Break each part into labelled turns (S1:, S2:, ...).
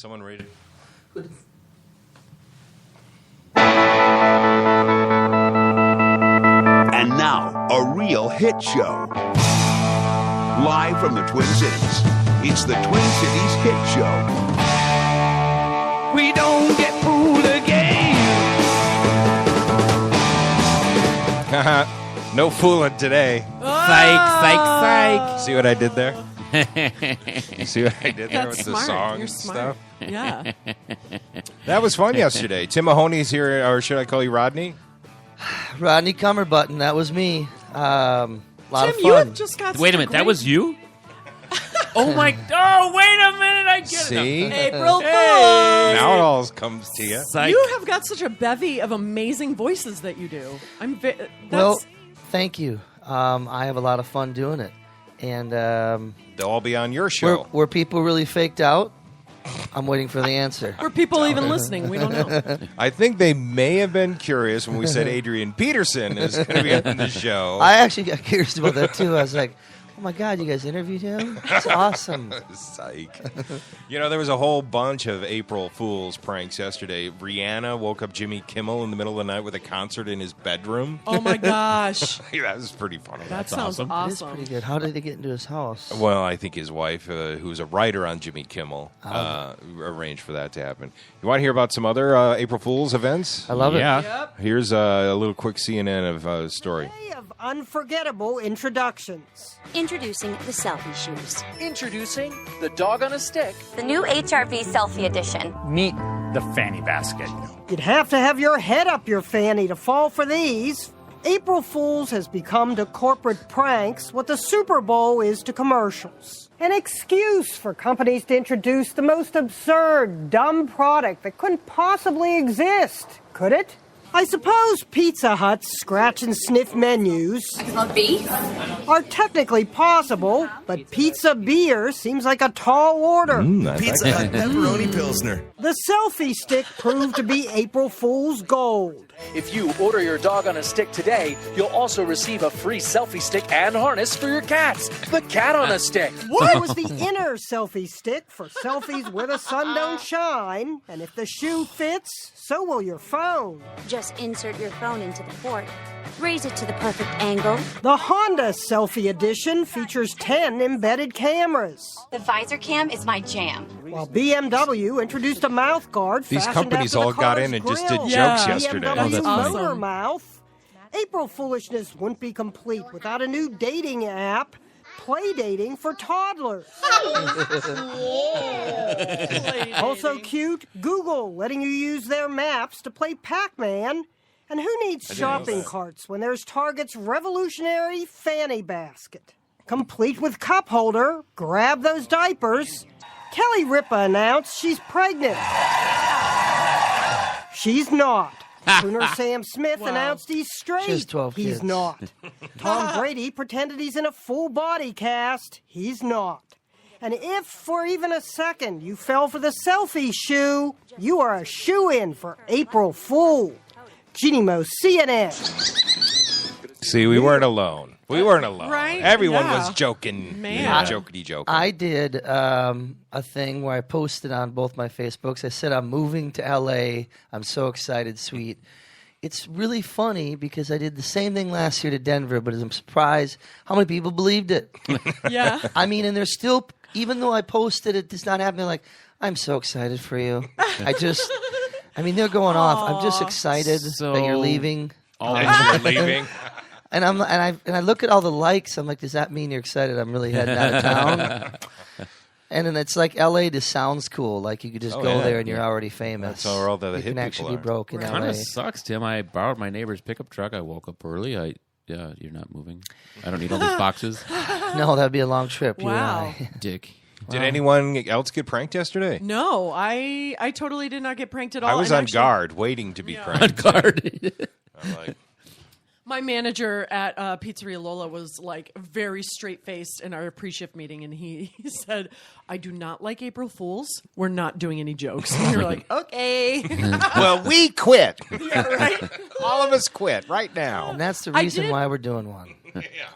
S1: Someone read it.
S2: And now, a real hit show. Live from the Twin Cities, it's the Twin Cities Hit Show.
S3: We don't get fooled again.
S1: No fooling today.
S3: Psych.
S1: See what I did there? You see what I did there
S4: That's
S1: with
S4: smart.
S1: the song
S4: You're
S1: and
S4: smart.
S1: stuff?
S4: Yeah.
S1: That was fun yesterday. Tim Mahoney's here, or should I call you Rodney?
S5: Rodney Cummerbutton, that was me. Lot
S4: Tim,
S5: of
S4: you
S5: fun.
S4: have just got
S3: Wait a minute, that was you? Oh my! Oh, wait a minute! I get
S1: See?
S3: it.
S4: April Fool.
S1: Now it all comes to you.
S3: Psych.
S4: You have got such a bevy of amazing voices that you do.
S5: Well, thank you. I have a lot of fun doing it. And
S1: They'll all be on your show.
S5: were people really faked out? I'm waiting for the answer.
S4: were people even listening? We don't know.
S1: I think they may have been curious when we said Adrian Peterson is going to be on the show.
S5: I actually got curious about that, too. I was like, oh, my God, you guys interviewed him? That's awesome.
S1: Psych. You know, there was a whole bunch of April Fool's pranks yesterday. Rihanna woke up Jimmy Kimmel in the middle of the night with a concert in his bedroom.
S4: Oh, my gosh.
S1: That was pretty funny.
S4: That sounds
S3: awesome.
S5: It is pretty good. How did they get into his house?
S1: Well, I think his wife, who's a writer on Jimmy Kimmel, arranged for that to happen. You want to hear about some other April Fool's events?
S5: I love it.
S3: Yeah.
S1: Here's a little quick CNN of story.
S6: Day of unforgettable introductions.
S7: Introducing the selfie shoes.
S8: Introducing the dog on a stick.
S7: The new HRV Selfie Edition.
S8: Meet the fanny basket.
S6: You'd have to have your head up your fanny to fall for these. April Fool's has become to corporate pranks what the Super Bowl is to commercials. An excuse for companies to introduce the most absurd, dumb product that couldn't possibly exist, could it? I suppose Pizza Hut's scratch and sniff menus are technically possible, but pizza beer seems like a tall order.
S9: Pizza Hut pepperoni pilsner.
S6: The selfie stick proved to be April Fool's gold.
S8: If you order your dog on a stick today, you'll also receive a free selfie stick and harness for your cats. The cat on a stick.
S6: What was the inner selfie stick for selfies where the sun don't shine? And if the shoe fits, so will your phone.
S7: Just insert your phone into the port. Raise it to the perfect angle.
S6: The Honda Selfie Edition features 10 embedded cameras,
S7: The visor cam is my jam.
S6: while BMW introduced a mouth guard.
S1: These
S6: fashioned
S1: companies
S6: after the
S1: all got
S6: car's
S1: in and just did
S6: grill.
S1: jokes
S4: Yeah.
S1: yesterday.
S6: BMW
S4: that's
S6: motor
S4: awesome.
S6: mouth. April Foolishness wouldn't be complete without a new dating app, Play Dating for toddlers. Also cute, Google letting you use their maps to play Pac-Man. And who needs shopping carts when there's Target's revolutionary fanny basket? Complete with cup holder, grab those diapers. Kelly Ripa announced she's pregnant. She's not. Crooner Sam Smith announced he's straight.
S5: She has 12
S6: He's
S5: kids.
S6: not. Tom Brady pretended he's in a full body cast. He's not. And if for even a second you fell for the selfie shoe, you are a shoe-in for April Fool. Jeannie Mo, CNN.
S1: See, we weren't alone. We weren't alone.
S4: Right?
S1: Everyone
S4: Yeah.
S1: was joking.
S4: Man.
S1: Jokety-joking.
S5: I did a thing where I posted on both my Facebooks. I said, I'm moving to L.A. I'm so excited, sweet. It's really funny because I did the same thing last year to Denver, but I'm surprised how many people believed it.
S4: Yeah.
S5: I mean, and they're still, even though I posted it, it's not happening. Like, I'm so excited for you. They're going off. I'm just excited that you're leaving.
S1: You're leaving.
S5: And I look at all the likes. I'm like, does that mean you're excited? I'm really heading out of town. And then it's like L.A. just sounds cool. Like you could just go there and you're already famous.
S1: That's where all the
S5: you
S1: hit
S5: can
S1: people
S5: actually
S1: are.
S5: be broke in
S3: Kind
S5: L.A.
S3: of sucks, Tim. I borrowed my neighbor's pickup truck. I woke up early. You're not moving. I don't need all these boxes.
S5: No, that'd be a long trip. You and
S4: Wow.
S5: I.
S3: Dick.
S1: Did anyone else get pranked yesterday?
S4: No, I totally did not get pranked at all.
S1: I was
S4: And
S1: on
S4: actually,
S1: guard, waiting to be
S3: On
S1: pranked.
S3: guard.
S1: I'm like,
S4: My manager at Pizzeria Lola was like very straight faced in our pre-shift meeting, and he said, I do not like April Fools. We're not doing any jokes. And you're like, okay.
S1: Well, we quit.
S4: Yeah, right?
S1: All of us quit right now.
S5: And that's the
S4: I
S5: reason
S4: did-
S5: why we're doing one.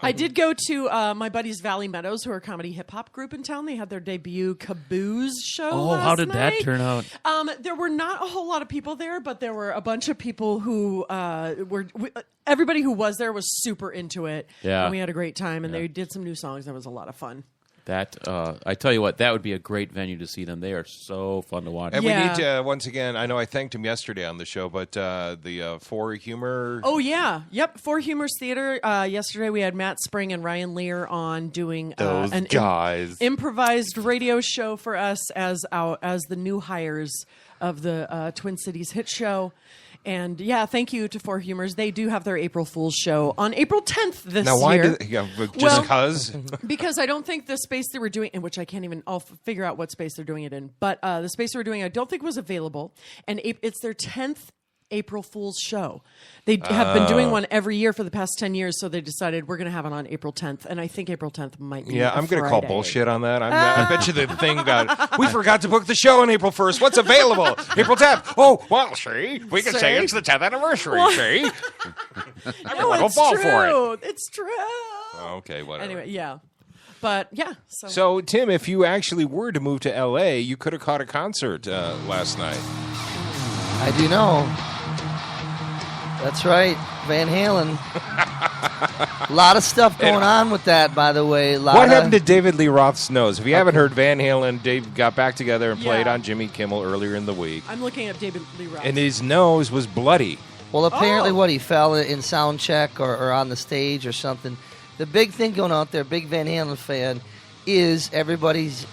S4: I did go to my buddies Valley Meadows, who are a comedy hip hop group in town. They had their debut Caboose show.
S3: Oh,
S4: last
S3: how did that
S4: night.
S3: turn out?
S4: There were not a whole lot of people there, but there were a bunch of people who everybody who was there was super into it.
S3: Yeah.
S4: And we had a great time, and they did some new songs. That was a lot of fun.
S3: That I tell you what, that would be a great venue to see them. They are so fun to watch.
S1: And
S4: Yeah.
S1: we need to, once again, I know I thanked him yesterday on the show, but the For Humor.
S4: Oh, yeah. Yep. For Humorist Theater. Yesterday we had Matt Spring and Ryan Lear on doing
S1: Those
S4: an
S1: guys.
S4: improvised radio show for us as the new hires of the Twin Cities hit show. And yeah, thank you to For Humors. They do have their April Fool's show on April 10th this
S1: Now, why
S4: year.
S1: just because?
S4: Because I don't think the space they were doing, in which I'll figure out what space they're doing it in, but the space they were doing, I don't think was available. And it's their 10th April Fool's show. They have been doing one every year for the past 10 years, so they decided we're going to have it on April 10th. And I think April 10th might be
S1: Yeah, I'm
S4: going to
S1: call bullshit on that. I bet you the thing got, we forgot to book the show on April 1st. What's available? April 10th. Oh, well, see, we can say it's the 10th anniversary, see?
S4: No,
S1: Go
S4: it's
S1: fall
S4: true.
S1: for it.
S4: It's true.
S1: Okay, whatever.
S4: Anyway, yeah. But yeah.
S1: So, Tim, if you actually were to move to L.A., you could have caught a concert last night.
S5: I do know. That's right, Van Halen. A lot of stuff going on with that, by the way.
S1: What happened to David Lee Roth's nose? If you haven't heard, Van Halen, Dave got back together and played on Jimmy Kimmel earlier in the week.
S4: I'm looking at David Lee Roth.
S1: And his nose was bloody.
S5: Well, apparently he fell in sound check or on the stage or something. The big thing going out there, big Van Halen fan, is everybody's,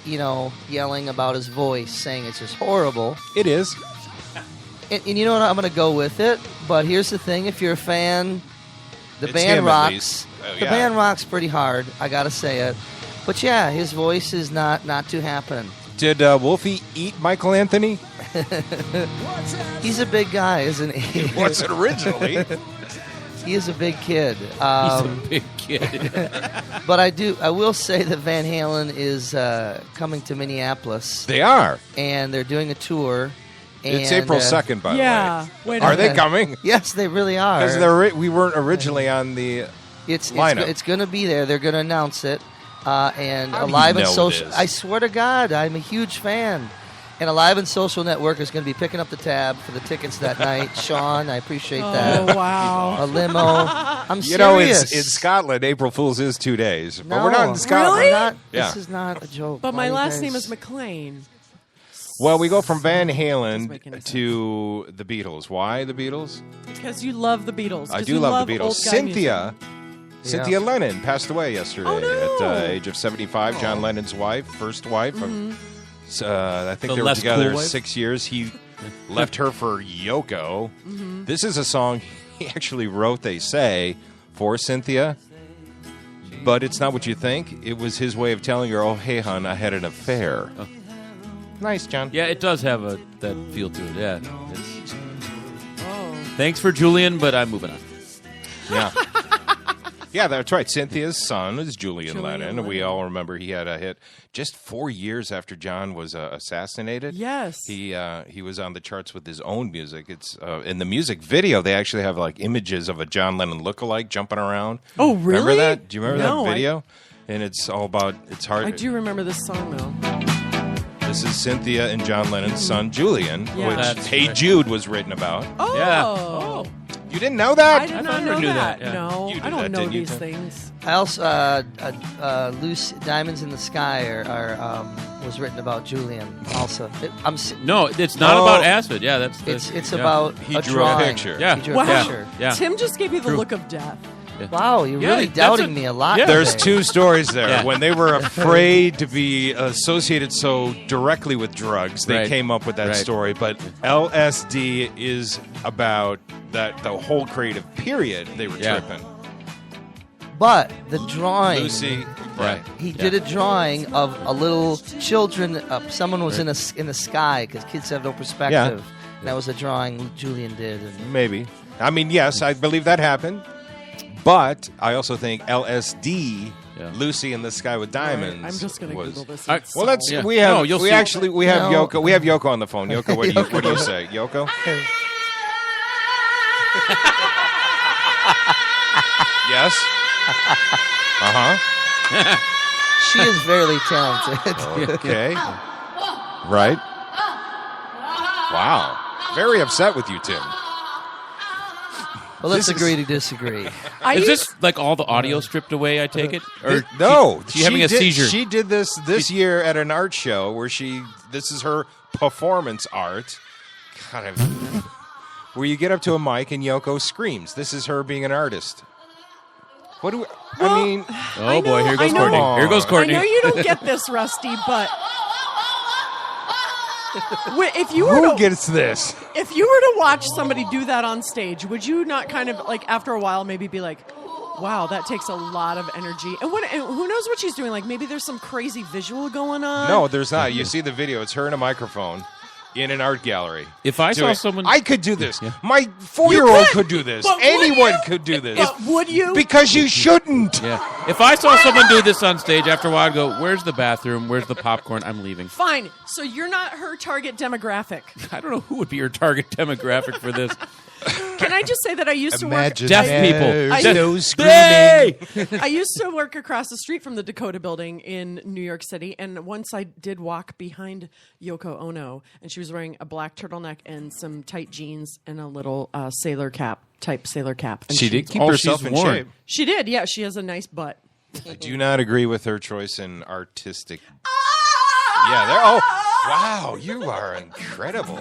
S5: yelling about his voice, saying it's just horrible.
S1: It is.
S5: And you know what? I'm going to go with it. But here's the thing. If you're a fan, the
S1: It's
S5: band
S1: him, at
S5: rocks.
S1: least. Oh,
S5: The
S1: yeah.
S5: band rocks pretty hard. I got to say it. But yeah, his voice is not too happening.
S1: Did Wolfie eat Michael Anthony?
S5: He's a big guy, isn't he?
S1: He wasn't originally.
S5: He is a big kid.
S3: He's a big kid.
S5: But I will say that Van Halen is coming to Minneapolis.
S1: They are.
S5: And they're doing a tour.
S1: It's
S5: and,
S1: April 2nd, by the way.
S4: Wait a
S1: Are they
S4: minute.
S1: coming?
S5: Yes, they really are.
S1: Because we weren't originally on the lineup.
S5: It's going to be there. They're going to announce it. And
S1: How do you
S5: Alive and
S1: know
S5: Social.
S1: this?
S5: I swear to God, I'm a huge fan. And Alive and Social Network is going to be picking up the tab for the tickets that night. Sean, I appreciate that.
S4: Oh, wow.
S5: A limo. I'm
S1: You know,
S5: serious.
S1: in Scotland, April Fool's is 2 days. But
S5: No.
S1: we're not in Scotland.
S4: Really?
S5: Not,
S1: Yeah.
S5: This is not a joke.
S4: But
S5: Why
S4: my
S5: you
S4: last
S5: guys-
S4: name is McLean.
S1: Well, we go from Van
S4: Doesn't make any
S1: Halen
S4: sense.
S1: to the Beatles. Why the Beatles?
S4: Because you love the Beatles.
S1: I
S4: 'Cause
S1: do
S4: you
S1: love the
S4: old
S1: Beatles.
S4: guy
S1: Cynthia
S4: music.
S1: Cynthia Lennon passed away yesterday
S4: Oh, no.
S1: at the age of 75. John Lennon's wife, first wife.
S4: Mm-hmm.
S1: I think
S3: The
S1: they were
S3: less
S1: together
S3: cool wife?
S1: 6 years. He left her for Yoko.
S4: Mm-hmm.
S1: This is a song he actually wrote, they say, for Cynthia. But it's not what you think. It was his way of telling her, oh, hey, hon, I had an affair. Nice, John.
S3: Yeah, it does have that feel to it. Yeah. It's-
S4: Oh.
S3: Thanks for Julian, but I'm moving on.
S1: Yeah. Yeah, that's right. Cynthia's son is Julian
S4: Julian
S1: Lennon. We
S4: Lennon.
S1: all remember he had a hit just 4 years after John was assassinated.
S4: Yes.
S1: He was on the charts with his own music. It's in the music video. They actually have like images of a John Lennon lookalike jumping around.
S4: Oh, really?
S1: Remember that? Do you remember
S4: No,
S1: that video? And it's all about it's hard.
S4: I do remember this song, though.
S1: This is Cynthia and John Lennon's son Julian,
S4: Yeah.
S1: which
S3: That's
S1: Hey
S3: right.
S1: Jude was written about.
S4: Oh.
S3: Yeah.
S1: You didn't know that?
S4: I did
S3: I
S4: not
S3: never
S4: know
S3: knew
S4: that.
S3: that, yeah.
S4: No,
S1: You did
S4: I don't
S1: that,
S4: know
S1: didn't you,
S4: these
S1: Tim?
S4: things.
S5: I also Loose Diamonds in the Sky was written about Julian. Also,
S3: No, it's not
S1: Oh.
S3: about acid. Yeah, that's the,
S5: it's
S3: yeah.
S5: about
S1: He
S5: a
S1: drew a
S5: drawing.
S1: picture.
S3: Yeah.
S5: He drew
S4: Wow.
S5: a picture.
S3: Yeah.
S4: Tim just gave you the
S3: True.
S4: look of death.
S5: Wow, you're
S3: Yeah,
S5: really
S3: that's
S5: doubting
S3: a-
S5: me a lot.
S3: yeah.
S1: There's
S5: today.
S1: two stories there.
S3: Yeah.
S1: When they were afraid to be associated so directly with drugs, they
S3: Right.
S1: came up with that
S3: Right.
S1: story. But LSD is about the whole creative period. They were
S3: Yeah.
S1: tripping.
S5: But the drawing.
S1: Lucy,
S3: Right.
S5: He did a drawing of a little children. Someone was in the sky because kids have no perspective. And that was a drawing Julian did. And
S1: maybe. I mean, yes, I believe that happened. But I also think LSD Lucy in the Sky with Diamonds.
S4: I'm just going to
S1: was.
S4: Google this.
S1: Well, let's.
S3: Yeah.
S1: We have.
S3: No, you'll
S1: we
S3: see.
S1: actually. We have
S5: No.
S1: Yoko. We have Yoko on the phone. Yoko, what do you say? Yoko. Yes.
S5: She is very talented.
S1: Okay. Right. Wow. Very upset with you, Tim.
S5: Well, let's
S1: This is-
S5: agree to disagree.
S3: Is this like all the audio stripped away? I take it, or
S1: No,
S3: she having a
S1: did-
S3: seizure?
S1: She did this year at an art show where this is her performance art, kind of, where you get up to a mic and Yoko screams. This is her being an artist. What do I mean?
S3: Oh boy, here goes
S4: I know.
S3: Courtney. Here goes Courtney.
S4: I know you don't get this, Rusty, but if you were
S1: Who
S4: to,
S1: gets this?
S4: if you were to watch somebody do that on stage, would you not kind of like after a while maybe be like, wow, that takes a lot of energy? And who knows what she's doing? Like maybe there's some crazy visual going on.
S1: No, there's not. You see the video. It's her and a microphone in an art gallery.
S3: If I saw
S1: doing-
S3: someone-
S1: I could do this. My 4-year-old could do this.
S4: But would
S1: Anyone
S4: you?
S1: could do this.
S4: But would you?
S1: Because you shouldn't.
S3: Yeah. If I saw someone do this on stage, after a while, I'd go, "Where's the bathroom? Where's the popcorn? I'm leaving."
S4: Fine. So you're not her target demographic.
S3: I don't know who would be your target demographic for this.
S4: Can I just say that I used to work?
S1: Imagine
S3: Deaf
S1: there's
S3: people.
S1: no
S3: Hey!
S1: screaming.
S4: I used to work across the street from the Dakota Building in New York City, and once I did walk behind Yoko Ono, and she was wearing a black turtleneck and some tight jeans and a little sailor cap. And
S1: She did keep
S3: all
S1: herself
S3: she's
S1: in
S3: worn.
S1: shape.
S4: She did, yeah. She has a nice butt.
S1: I do not agree with her choice in artistic. Yeah, there. Oh, wow, you are incredible.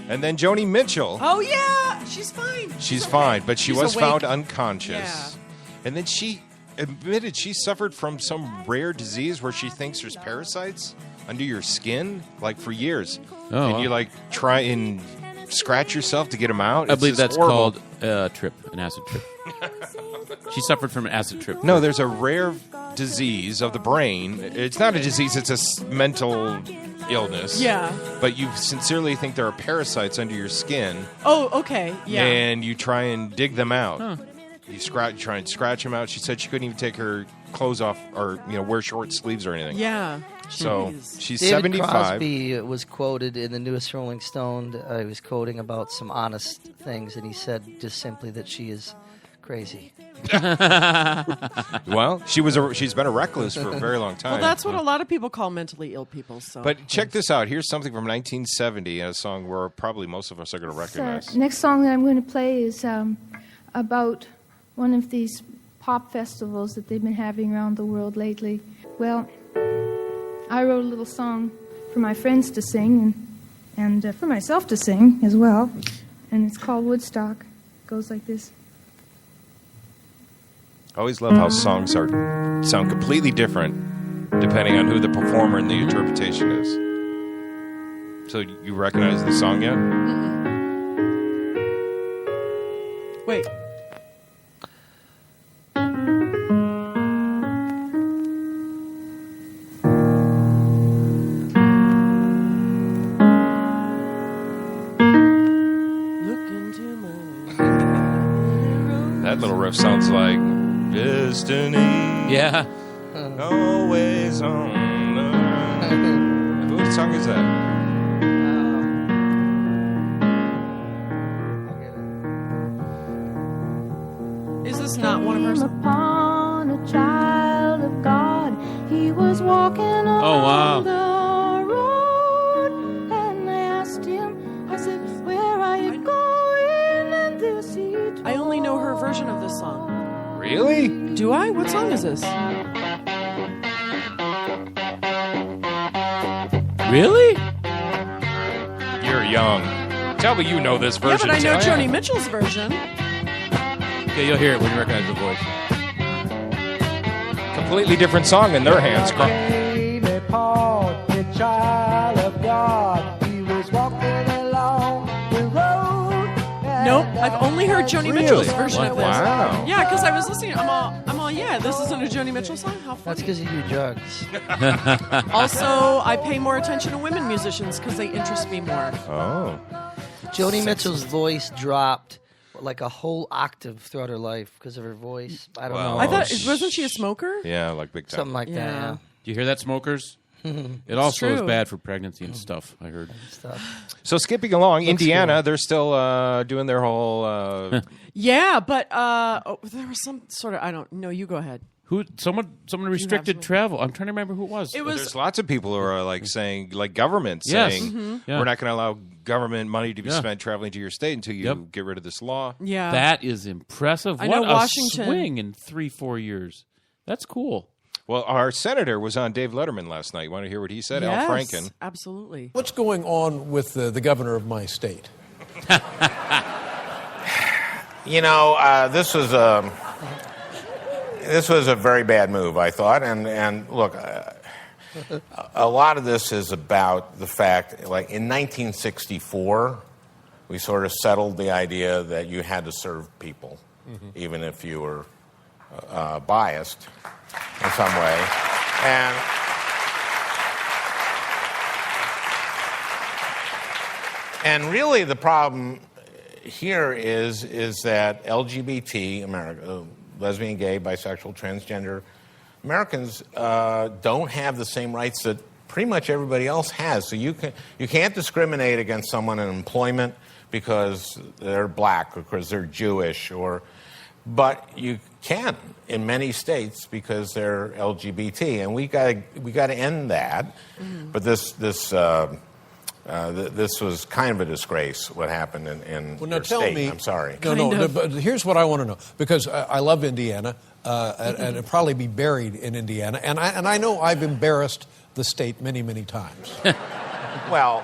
S1: And then Joni Mitchell.
S4: Oh yeah, she's fine.
S1: She's
S4: okay.
S1: fine, but she
S4: She's
S1: was
S4: awake.
S1: found unconscious.
S4: Yeah.
S1: And then she admitted she suffered from some rare disease where she thinks there's parasites under your skin, like for years.
S3: Oh,
S1: and
S3: wow.
S1: you like try and scratch yourself to get them out.
S3: I
S1: It's
S3: believe
S1: just
S3: that's
S1: horrible.
S3: called trip, an acid trip. She suffered from an acid trip.
S1: No, there's a rare disease of the brain. It's not a disease, it's a mental illness.
S4: Yeah.
S1: But you sincerely think there are parasites under your skin,
S4: Oh, okay. Yeah.
S1: and you try and dig them out. You try and scratch them out. She said she couldn't even take her clothes off or wear short sleeves or anything.
S4: Yeah.
S1: So
S4: Jeez.
S1: she's
S5: David
S1: 75.
S5: Crosby was quoted in the newest Rolling Stone. He was quoting about some honest things, and he said just simply that she is crazy.
S1: Well, she's been a recluse for a very long time.
S4: Well, that's what a lot of people call mentally ill people. So,
S1: But check this out. Here's something from 1970, a song where probably most of us are going to recognize.
S10: Next song that I'm going to play is about one of these pop festivals that they've been having around the world lately. Well, I wrote a little song for my friends to sing and for myself to sing as well, and it's called Woodstock. It goes like this.
S1: I always love how songs sound completely different depending on who the performer and the interpretation is. So you recognize the song yet?
S4: wait.
S1: That little riff sounds like Destiny.
S3: Yeah.
S1: Always on the run. What song is that?
S4: Is this not one of her songs?
S10: Upon a child of God, he was walking
S3: Oh, wow.
S10: along the road, and I asked him, I said, where are you going? And this he told
S4: I only know her version of this song.
S1: Really?
S4: Do I? What song is this?
S3: Really?
S1: You're young. Tell me you know this
S4: Yeah,
S1: version.
S4: but I know
S1: Tim.
S4: Joni Mitchell's version.
S3: Okay, you'll hear it when you recognize the voice.
S1: Completely different song in their hands.
S11: Baby Paul, the child of God, he was walking along the road.
S4: Nope, I've only heard Joni Mitchell's version of this.
S1: Wow.
S4: Yeah, because I was listening. I'm all, yeah, this isn't a Joni Mitchell song? How
S5: That's
S4: funny.
S5: because you do drugs.
S4: Also, I pay more attention to women musicians because they interest me more.
S1: Oh.
S5: Joni Mitchell's voice dropped like a whole octave throughout her life because of her voice. I don't know.
S4: I thought wasn't she a smoker?
S1: Yeah, like big time.
S5: Something like that. Yeah.
S3: Do you hear that, smokers? It also is bad for pregnancy and stuff, I heard.
S1: So skipping along, Indiana, they're still doing their whole...
S4: Yeah, but there was some sort of... I don't know. You go ahead.
S3: Someone restricted travel. I'm trying to remember who it was.
S1: There's lots of people who are like saying, like government
S3: Yes.
S1: saying,
S3: Mm-hmm. Yeah.
S1: we're not going to allow government money to be spent traveling to your state until you get rid of this law.
S4: Yeah.
S3: That is impressive.
S4: I
S3: What
S4: know
S3: a
S4: Washington-
S3: swing in 3-4 years. That's cool.
S1: Well, our senator was on Dave Letterman last night. You want to hear what he said?
S4: Yes,
S1: Al Franken.
S4: Absolutely.
S12: What's going on with the governor of my state?
S13: This was a very bad move, I thought. And look, a lot of this is about the fact, like in 1964, we sort of settled the idea that you had to serve people, even if you were biased in some way. And really the problem here is that LGBT America, lesbian, gay, bisexual, transgender Americans don't have the same rights that pretty much everybody else has. So you can't discriminate against someone in employment because they're black or because they're Jewish, but you can in many states because they're LGBT, and we got to end that. But this was kind of a disgrace, what happened in your state.
S12: Me,
S13: I'm sorry.
S12: No, but here's what I want to know, because I love Indiana, and it'll probably be buried in Indiana, and I know I've embarrassed the state many, many times.
S13: Well,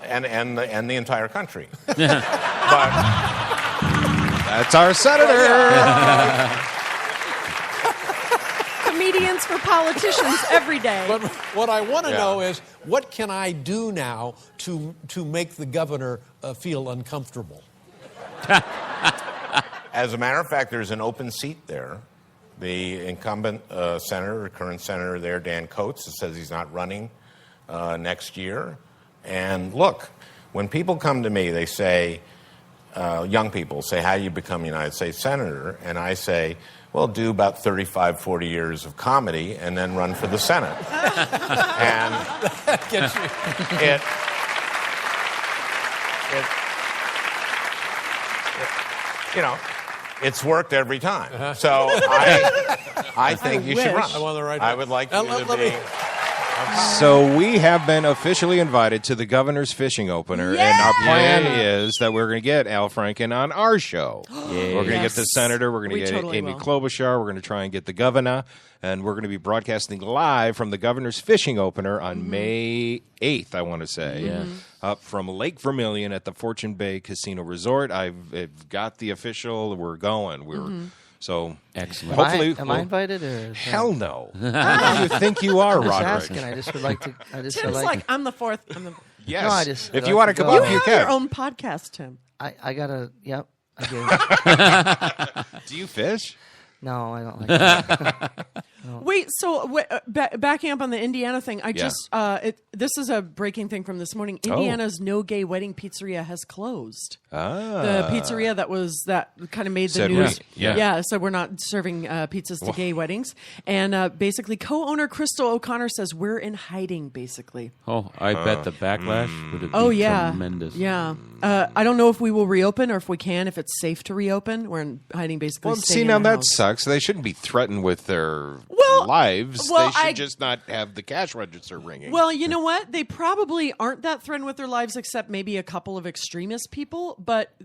S13: and the entire country. But
S1: that's our senator.
S4: Comedians for politicians every day.
S12: But what I want to know is, what can I do now to make the governor feel uncomfortable?
S13: As a matter of fact, there's an open seat there. The incumbent senator, current senator there, Dan Coates, says he's not running next year. And look, when people come to me, they say, young people say, how do you become a United States senator? And I say, well, do about 35, 40 years of comedy and then run for the Senate. And it's worked every time. So I think you should run.
S12: I'm on the right
S13: I would like you to be...
S1: So we have been officially invited to the governor's fishing opener, and our plan is that we're going to get Al Franken on our show. We're going to get the senator, we're going to get Amy Klobuchar, we're going to try and get the governor, and we're going to be broadcasting live from the governor's fishing opener on May 8th, I want to say, up from Lake Vermilion at the Fortune Bay Casino Resort. I've got the official, we're going. So
S3: excellent.
S1: Hopefully,
S5: am I invited or
S1: hell no? Who do you think you are, Roderick?
S5: Asking. I just would like to.
S4: Tim's like I'm the fourth.
S1: Yes. No, if you want to come up, you can.
S4: You have your own podcast, Tim.
S5: I gotta. Yep. I do.
S1: Do you fish?
S5: No, I don't like that. No.
S4: Wait, so backing up on the Indiana thing, this is a breaking thing from this morning. Indiana's No Gay Wedding Pizzeria has closed. The pizzeria that kind of made the news. So we're not serving pizzas to gay weddings. And basically, co-owner Crystal O'Connor says we're in hiding, basically.
S3: Oh, I bet the backlash would have been tremendous.
S4: Yeah. I don't know if we will reopen or if we can, if it's safe to reopen. We're in hiding, basically.
S1: Well, see, now that sucks. They shouldn't be threatened with their lives. They should just not have the cash register ringing.
S4: Well, you know what? They probably aren't that threatened with their lives, except maybe a couple of extremist people. But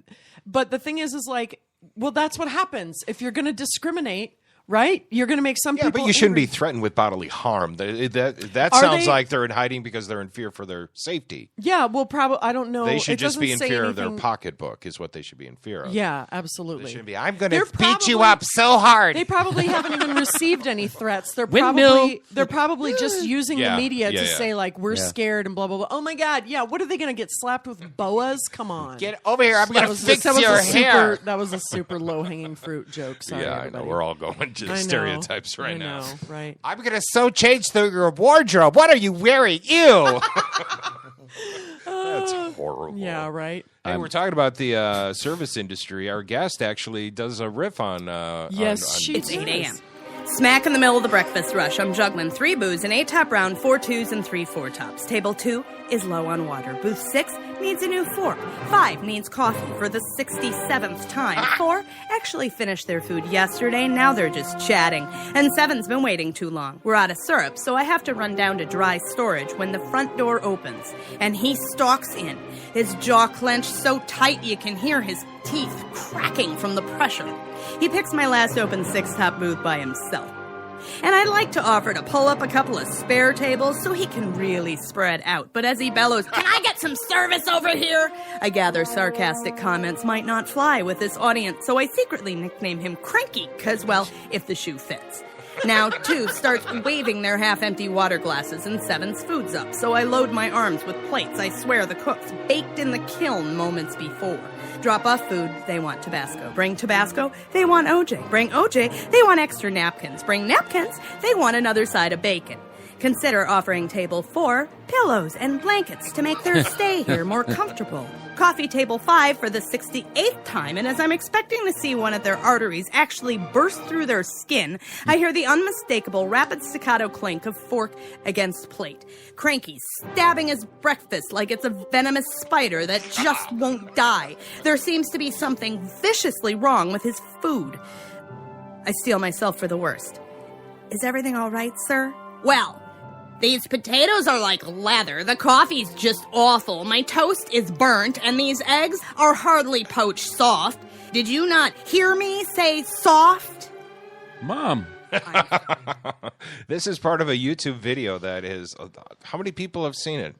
S4: the thing is like, well, that's what happens if you're going to discriminate. Right? You're going to make some people...
S1: but you shouldn't be threatened with bodily harm. That sounds like they're in hiding because they're in fear for their safety.
S4: Yeah, well, probably... I don't know.
S1: They should just be in fear of their pocketbook is what they should be in fear of.
S4: Yeah, absolutely.
S1: They shouldn't be, I'm going to beat you up so hard.
S4: They probably haven't even received any threats. They're probably just using the media to say, like, we're scared and blah, blah, blah. Oh, my God. Yeah, what are they going to get slapped with boas? Come on.
S1: Get over here. I'm going to fix your hair.
S4: That was a super low-hanging fruit joke. Sorry,
S1: everybody. I know. We're all going stereotypes right now.
S4: Right.
S1: I'm going to change through your wardrobe. What are you wearing? Ew. That's horrible.
S4: Yeah, right.
S1: Hey, we're talking about the service industry. Our guest actually does a riff on.
S14: It's 8 a.m. Smack in the middle of the breakfast rush. I'm juggling 3 booze, an 8-top round, 4 twos, and 3 4-tops. Table 2 is low on water. Booth 6 needs a new fork. 5 needs coffee for the 67th time. 4 actually finished their food yesterday. Now they're just chatting. And 7's been waiting too long. We're out of syrup, so I have to run down to dry storage when the front door opens. And he stalks in, his jaw clenched so tight you can hear his teeth cracking from the pressure. He picks my last open 6-top booth by himself. And I'd like to offer to pull up a couple of spare tables so he can really spread out. But as he bellows, "Can I get some service over here?" I gather sarcastic comments might not fly with this audience, so I secretly nickname him Cranky, because, well, if the shoe fits. Now 2 starts waving their half-empty water glasses and 7's food's up, so I load my arms with plates I swear the cook's baked in the kiln moments before. Drop off food, they want Tabasco. Bring Tabasco, they want OJ. Bring OJ, they want extra napkins. Bring napkins, they want another side of bacon. Consider offering table 4 pillows and blankets to make their stay here more comfortable. Coffee table 5 for the 68th time, and as I'm expecting to see one of their arteries actually burst through their skin, I hear the unmistakable rapid staccato clink of fork against plate. Cranky stabbing his breakfast like it's a venomous spider that just won't die. There seems to be something viciously wrong with his food. I steel myself for the worst. "Is everything all right, sir?" "Well, these potatoes are like leather, the coffee's just awful, my toast is burnt, and these eggs are hardly poached soft. Did you not hear me say soft?"
S3: Mom.
S1: This is part of a YouTube video that is. How many people have seen it?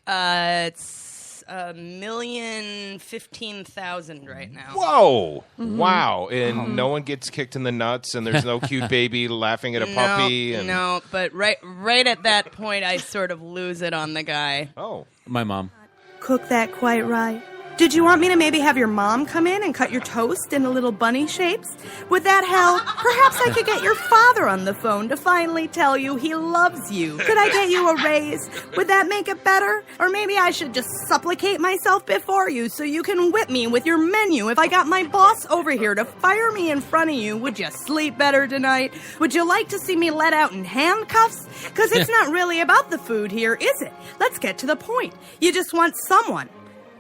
S14: It's 1,015,000 right now.
S1: Whoa! Wow! And no one gets kicked in the nuts, and there's no cute baby laughing at a puppy. And...
S14: No, but right at that point, I sort of lose it on the guy.
S1: Oh,
S3: my mom.
S14: Cook that quite right. Did you want me to maybe have your mom come in and cut your toast into little bunny shapes? Would that help? Perhaps I could get your father on the phone to finally tell you he loves you. Could I get you a raise? Would that make it better? Or maybe I should just supplicate myself before you so you can whip me with your menu. If I got my boss over here to fire me in front of you, would you sleep better tonight? Would you like to see me let out in handcuffs? Because it's not really about the food here, is it? Let's get to the point. You just want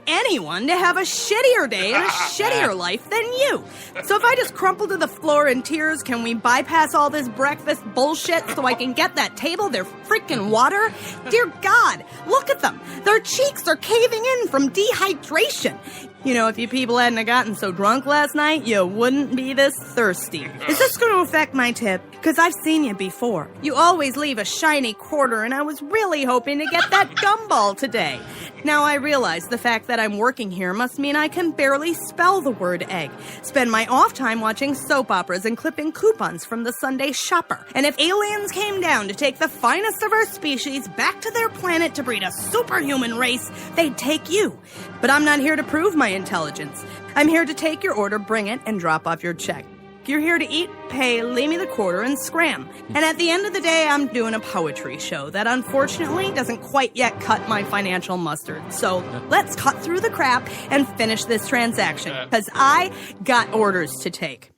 S14: anyone to have a shittier day and a shittier life than you. So if I just crumple to the floor in tears, can we bypass all this breakfast bullshit so I can get that table their freaking water? Dear God, look at them. Their cheeks are caving in from dehydration. You know, if you people hadn't gotten so drunk last night, you wouldn't be this thirsty. Is this going to affect my tip? Because I've seen you before. You always leave a shiny quarter, and I was really hoping to get that gumball today. Now I realize the fact that I'm working here must mean I can barely spell the word egg. Spend my off time watching soap operas and clipping coupons from the Sunday Shopper. And if aliens came down to take the finest of our species back to their planet to breed a superhuman race, they'd take you. But I'm not here to prove my intelligence. I'm here to take your order, bring it, and drop off your check. You're here to eat, pay, leave me the quarter, and scram. And at the end of the day, I'm doing a poetry show that unfortunately doesn't quite yet cut my financial mustard. So let's cut through the crap and finish this transaction, because I got orders to take.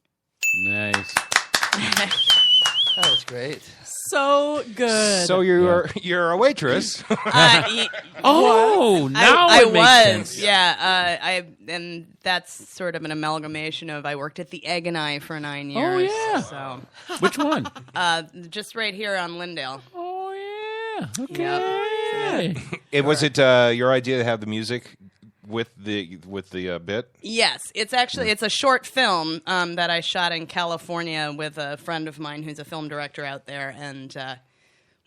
S3: Nice.
S5: That was great.
S4: So good.
S1: So you're a waitress.
S3: Oh, now
S14: I
S3: it makes
S14: was.
S3: sense.
S14: Yeah, and that's sort of an amalgamation of I worked at the Egg and I for 9 years.
S3: Oh, yeah.
S14: So
S3: Which one?
S14: just right here on Lindale.
S3: Oh, yeah. Okay.
S14: Yep.
S1: Was it your idea to have the music with the bit?
S14: Yes, it's a short film that I shot in California with a friend of mine who's a film director out there, and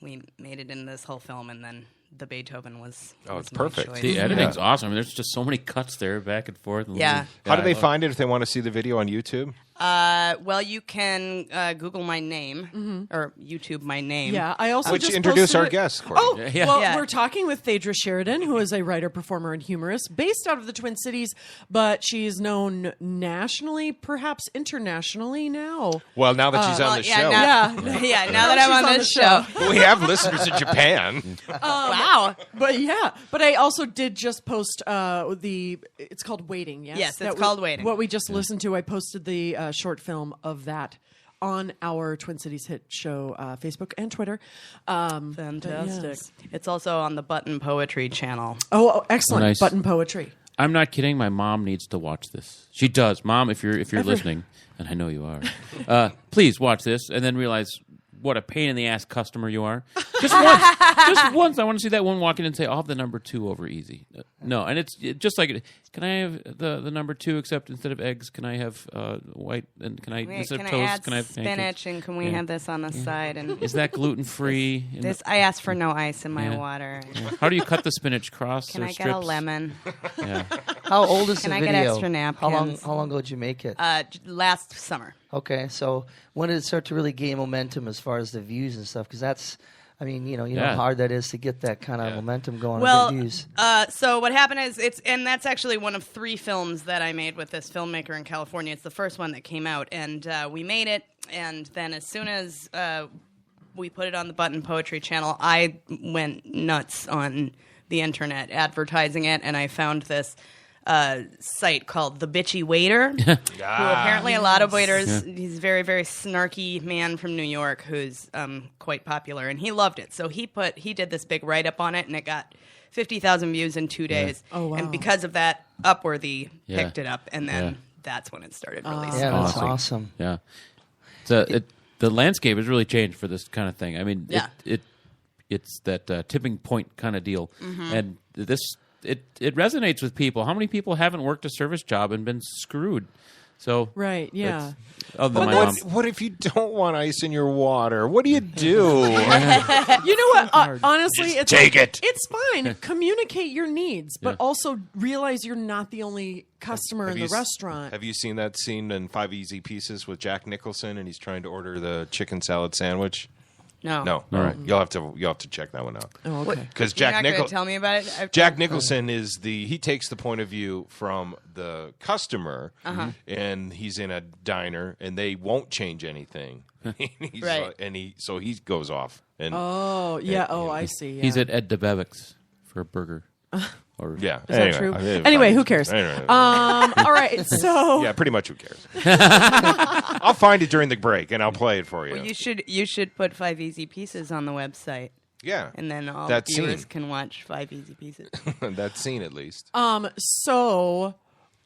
S14: we made it in this whole film, and then the Beethoven was.
S1: It's perfect.
S3: The editing's awesome. I mean, there's just so many cuts there, back and forth.
S14: Yeah.
S1: How do they find it if they want to see the video on YouTube?
S14: Well, you can Google my name or YouTube my name.
S4: Yeah, I also
S1: Which
S4: just
S1: introduce
S4: posted
S1: our
S4: it-
S1: guest, Courtney.
S4: Oh,
S3: Yeah.
S4: well,
S14: Yeah.
S4: we're talking with Thadra Sheridan, who is a writer, performer, and humorist based out of the Twin Cities, but she is known nationally, perhaps internationally now.
S1: Well, now that she's on
S14: Well,
S1: the
S14: yeah,
S1: show.
S14: now, now that I'm
S4: she's
S14: on
S4: on
S14: this
S4: the
S14: show.
S1: We have listeners in Japan.
S14: Wow.
S4: But I also did just post it's called Waiting, yes?
S14: Yes, it's called Waiting.
S4: What we just listened to, I posted the short film of that on our Twin Cities Hit Show Facebook and Twitter.
S14: Fantastic.
S4: Yes.
S14: It's also on the Button Poetry channel.
S4: Oh, excellent.
S3: Nice.
S4: Button Poetry.
S3: I'm not kidding. My mom needs to watch this. She does. Mom, if you're listening, and I know you are, please watch this and then realize what a pain in the ass customer you are. Just once. Just once. I want to see that one walk in and say, I'll have the number 2 over easy. No, and it's just like, can I have the number 2 except instead of eggs, can I have white, and can I, instead of
S14: Can I
S3: toast,
S14: add
S3: can I have
S14: spinach
S3: pancakes?
S14: and can we have this on the side? And
S3: Is that gluten-free?
S14: I asked for no ice in my
S3: Yeah.
S14: water.
S3: Yeah. How do you cut the spinach? Cross
S14: Can
S3: or
S14: I
S3: strips?
S14: get a lemon?
S3: Yeah.
S5: How old is
S14: Can
S5: the
S14: I
S5: video?
S14: get extra napkins?
S5: How long ago did you make it?
S14: Last summer.
S5: Okay, so when did it start to really gain momentum as far as the views and stuff? Because that's, I mean, you know
S3: Yeah.
S5: how hard that is to get that kind of momentum going
S14: Well,
S5: and get views.
S14: so what happened is and that's actually one of 3 films that I made with this filmmaker in California. It's the first one that came out, and we made it. And then as soon as we put it on the Button Poetry channel, I went nuts on the internet advertising it, and I found this site called The Bitchy Waiter, who apparently a lot of waiters, he's a very, very snarky man from New York who's quite popular, and he loved it. So he did this big write-up on it, and it got 50,000 views in 2 days.
S4: Oh, wow.
S14: And because of that, Upworthy
S3: Yeah.
S14: picked it up, and then that's when it started releasing.
S5: Yeah, that's awesome.
S3: Yeah. The landscape has really changed for this kind of thing. I mean,
S14: Yeah.
S3: it's that tipping point kind of deal,
S14: Mm-hmm.
S3: and it resonates with people. How many people haven't worked a service job and been screwed? So
S4: Right, yeah.
S3: that's- Other than my mom.
S1: What if you don't want ice in your water? What do you do?
S4: You know what? Honestly,
S1: Just
S4: it's
S1: take it.
S4: It's fine. Communicate your needs, but also realize you're not the only customer in the restaurant.
S1: Have you seen that scene in 5 Easy Pieces with Jack Nicholson and he's trying to order the chicken salad sandwich?
S14: No.
S1: No. All right. You'll have to check that one out.
S4: Oh, okay.
S1: Because
S14: You're
S1: Jack
S14: not going to
S1: Nicholson.
S14: tell me about it?
S1: Jack Nicholson is he takes the point of view from the customer, and he's in a diner, and they won't change anything.
S14: Right.
S1: So he goes off. And
S4: Oh, yeah. Oh, I see. Yeah.
S3: He's at Ed DeBevick's for a burger. Or
S1: yeah.
S4: Is that true? Anyway, who cares?
S1: Anyway.
S4: All right. So
S1: Yeah, pretty much. Who cares? I'll find it during the break and I'll play it for you.
S14: Well, you should put 5 Easy Pieces on the website.
S1: Yeah,
S14: And then all
S1: that
S14: viewers
S1: scene.
S14: can watch 5 Easy Pieces.
S1: That scene, at least.
S4: So,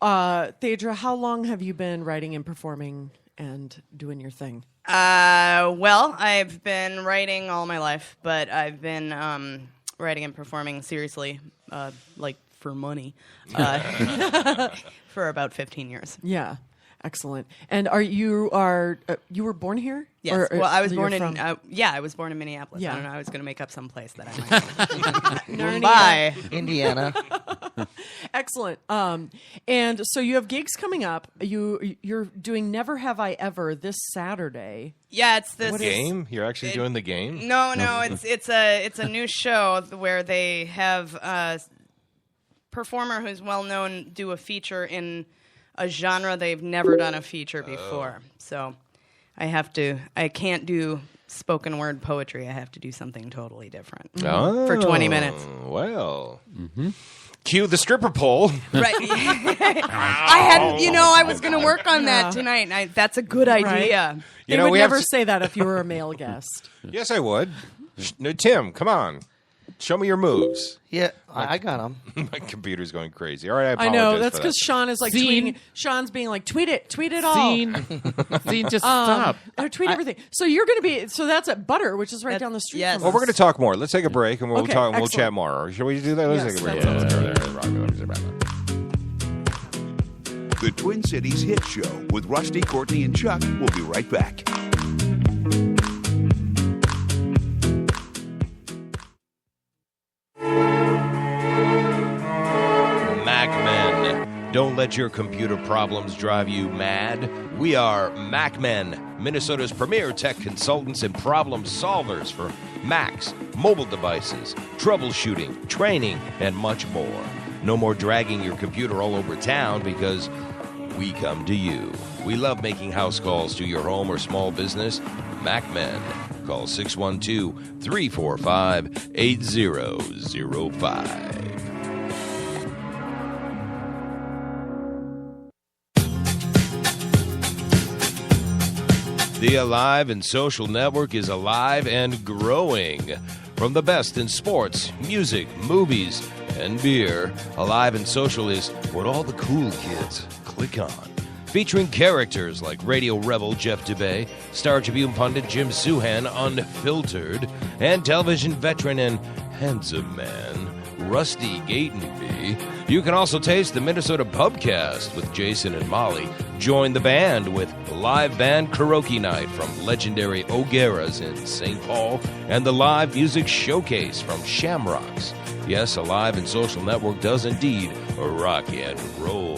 S4: Thadra, how long have you been writing and performing and doing your thing?
S14: Well, I've been writing all my life, but I've been writing and performing seriously, like for money, for about 15 years.
S4: Yeah, excellent. And you were born here?
S14: Yes.
S4: Or
S14: Well, I was
S4: you're
S14: born in
S4: from-
S14: I was born in Minneapolis.
S4: Yeah.
S14: I don't know. I was going to make up some place that I might.
S4: Narnia.
S14: Bye.
S5: Indiana.
S4: Excellent. And so you have gigs coming up. You're doing Never Have I Ever this Saturday.
S14: Yeah, it's this
S1: The game? You're actually doing the game?
S14: No, it's a new show where they have a performer who's well known do a feature in a genre they've never done a feature before. So I can't do spoken word poetry. I have to do something totally different for 20 minutes.
S1: Well. Cue the stripper pole.
S14: Right. I was going to work on that tonight. And that's a good idea.
S4: They would never say that if you were a male guest.
S1: Yes, I would. No, Tim, come on. Show me your moves.
S5: Yeah, I got them.
S1: My computer's going crazy. All right, I apologize.
S4: I know. That's
S1: for
S4: because
S1: that.
S4: Sean is like
S3: Scene.
S4: tweeting. Sean's being like, tweet it all.
S3: Scene, just stop.
S4: Or tweet everything. So you're going to be. So that's at Butter, which is right down the street.
S14: yes.
S4: From
S1: Well, we're
S4: us.
S1: going to talk more. Let's take a break and we'll
S4: Okay,
S1: talk. We'll
S4: excellent.
S1: chat more. Shall we do that? Let's
S4: Yes,
S1: take a break.
S4: that's
S2: The Twin Cities Hit Show with Rusty, Courtney, and Chuck will be right back.
S1: MacMen. Don't let your computer problems drive you mad. We are MacMen, Minnesota's premier tech consultants and problem solvers for Macs, mobile devices, troubleshooting, training, and much more. No more dragging your computer all over town because we come to you. We love making house calls to your home or small business. MacMen. Call 612-345-8005. The Alive and Social Network is alive and growing. From the best in sports, music, movies, and beer, Alive and Social is what all the cool kids click on. Featuring characters like radio rebel Jeff Dubay, Star Tribune pundit Jim Suhan, Unfiltered, and television veteran and handsome man Rusty Gatenby. You can also taste the Minnesota Pubcast with Jason and Molly. Join the band with live band karaoke night from legendary O'Gara's in St. Paul and the live music showcase from Shamrocks. Yes, Alive and Social Network does indeed rock and roll.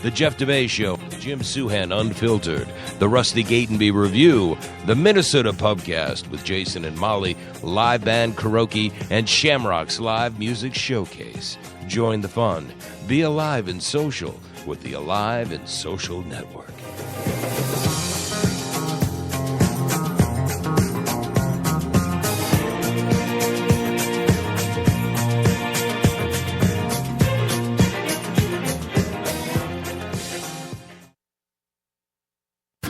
S1: The Jeff DeBay Show, Jim Suhan Unfiltered, the Rusty Gatenby Review, the Minnesota Pubcast with Jason and Molly, live band karaoke, and Shamrock's live music showcase. Join the fun. Be alive and social with the Alive and Social Network.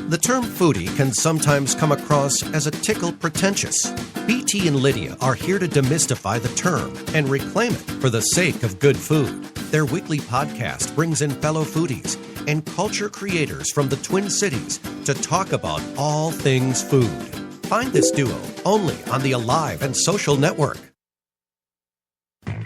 S15: The term foodie can sometimes come across as a tickle pretentious. BT and Lydia are here to demystify the term and reclaim it for the sake of good food. Their weekly podcast brings in fellow foodies and culture creators from the Twin Cities to talk about all things food. Find this duo only on the Alive and Social Network.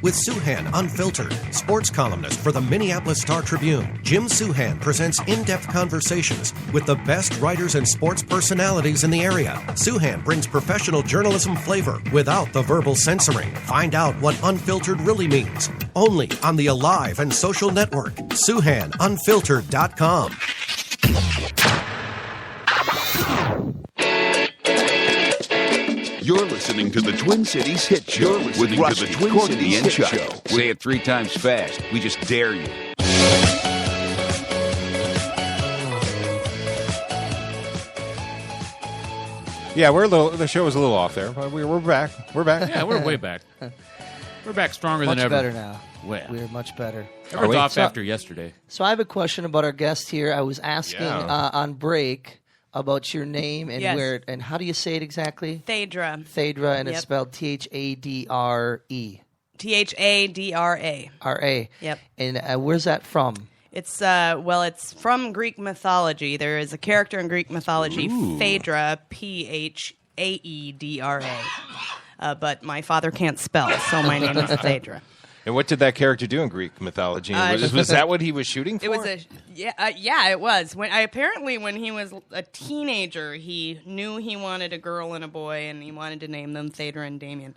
S15: With Suhan Unfiltered, sports columnist for the Minneapolis Star-Tribune, Jim Suhan presents in-depth conversations with the best writers and sports personalities in the area. Suhan brings professional journalism flavor without the verbal censoring. Find out what unfiltered really means. Only on the Alive and Social Network. SuhanUnfiltered.com.
S2: You're listening to the Twin Cities Hit Show with Rusty, Courtney, and Chuck.
S16: Say it 3 times fast. We just dare you.
S1: Yeah, the show was a little off there, but we're back. We're back.
S3: Yeah, we're way back. We're back stronger
S5: much
S3: than ever.
S5: Much better now.
S3: Well,
S5: we're much better.
S3: Everyone's off after yesterday.
S5: So I have a question about our guest here. I was asking on break about your name and where and how do you say it exactly?
S14: Thadra.
S5: Thadra, and it's spelled Thadre.
S14: Thadra.
S5: R-A.
S14: Yep.
S5: And where's that from?
S14: It's it's from Greek mythology. There is a character in Greek mythology, Thadra, Phaedra. But my father can't spell, so my name is Thadra.
S1: And what did that character do in Greek mythology? Was that what he was shooting for?
S14: It was it was. When he was a teenager, he knew he wanted a girl and a boy, and he wanted to name them Thadra and Damien.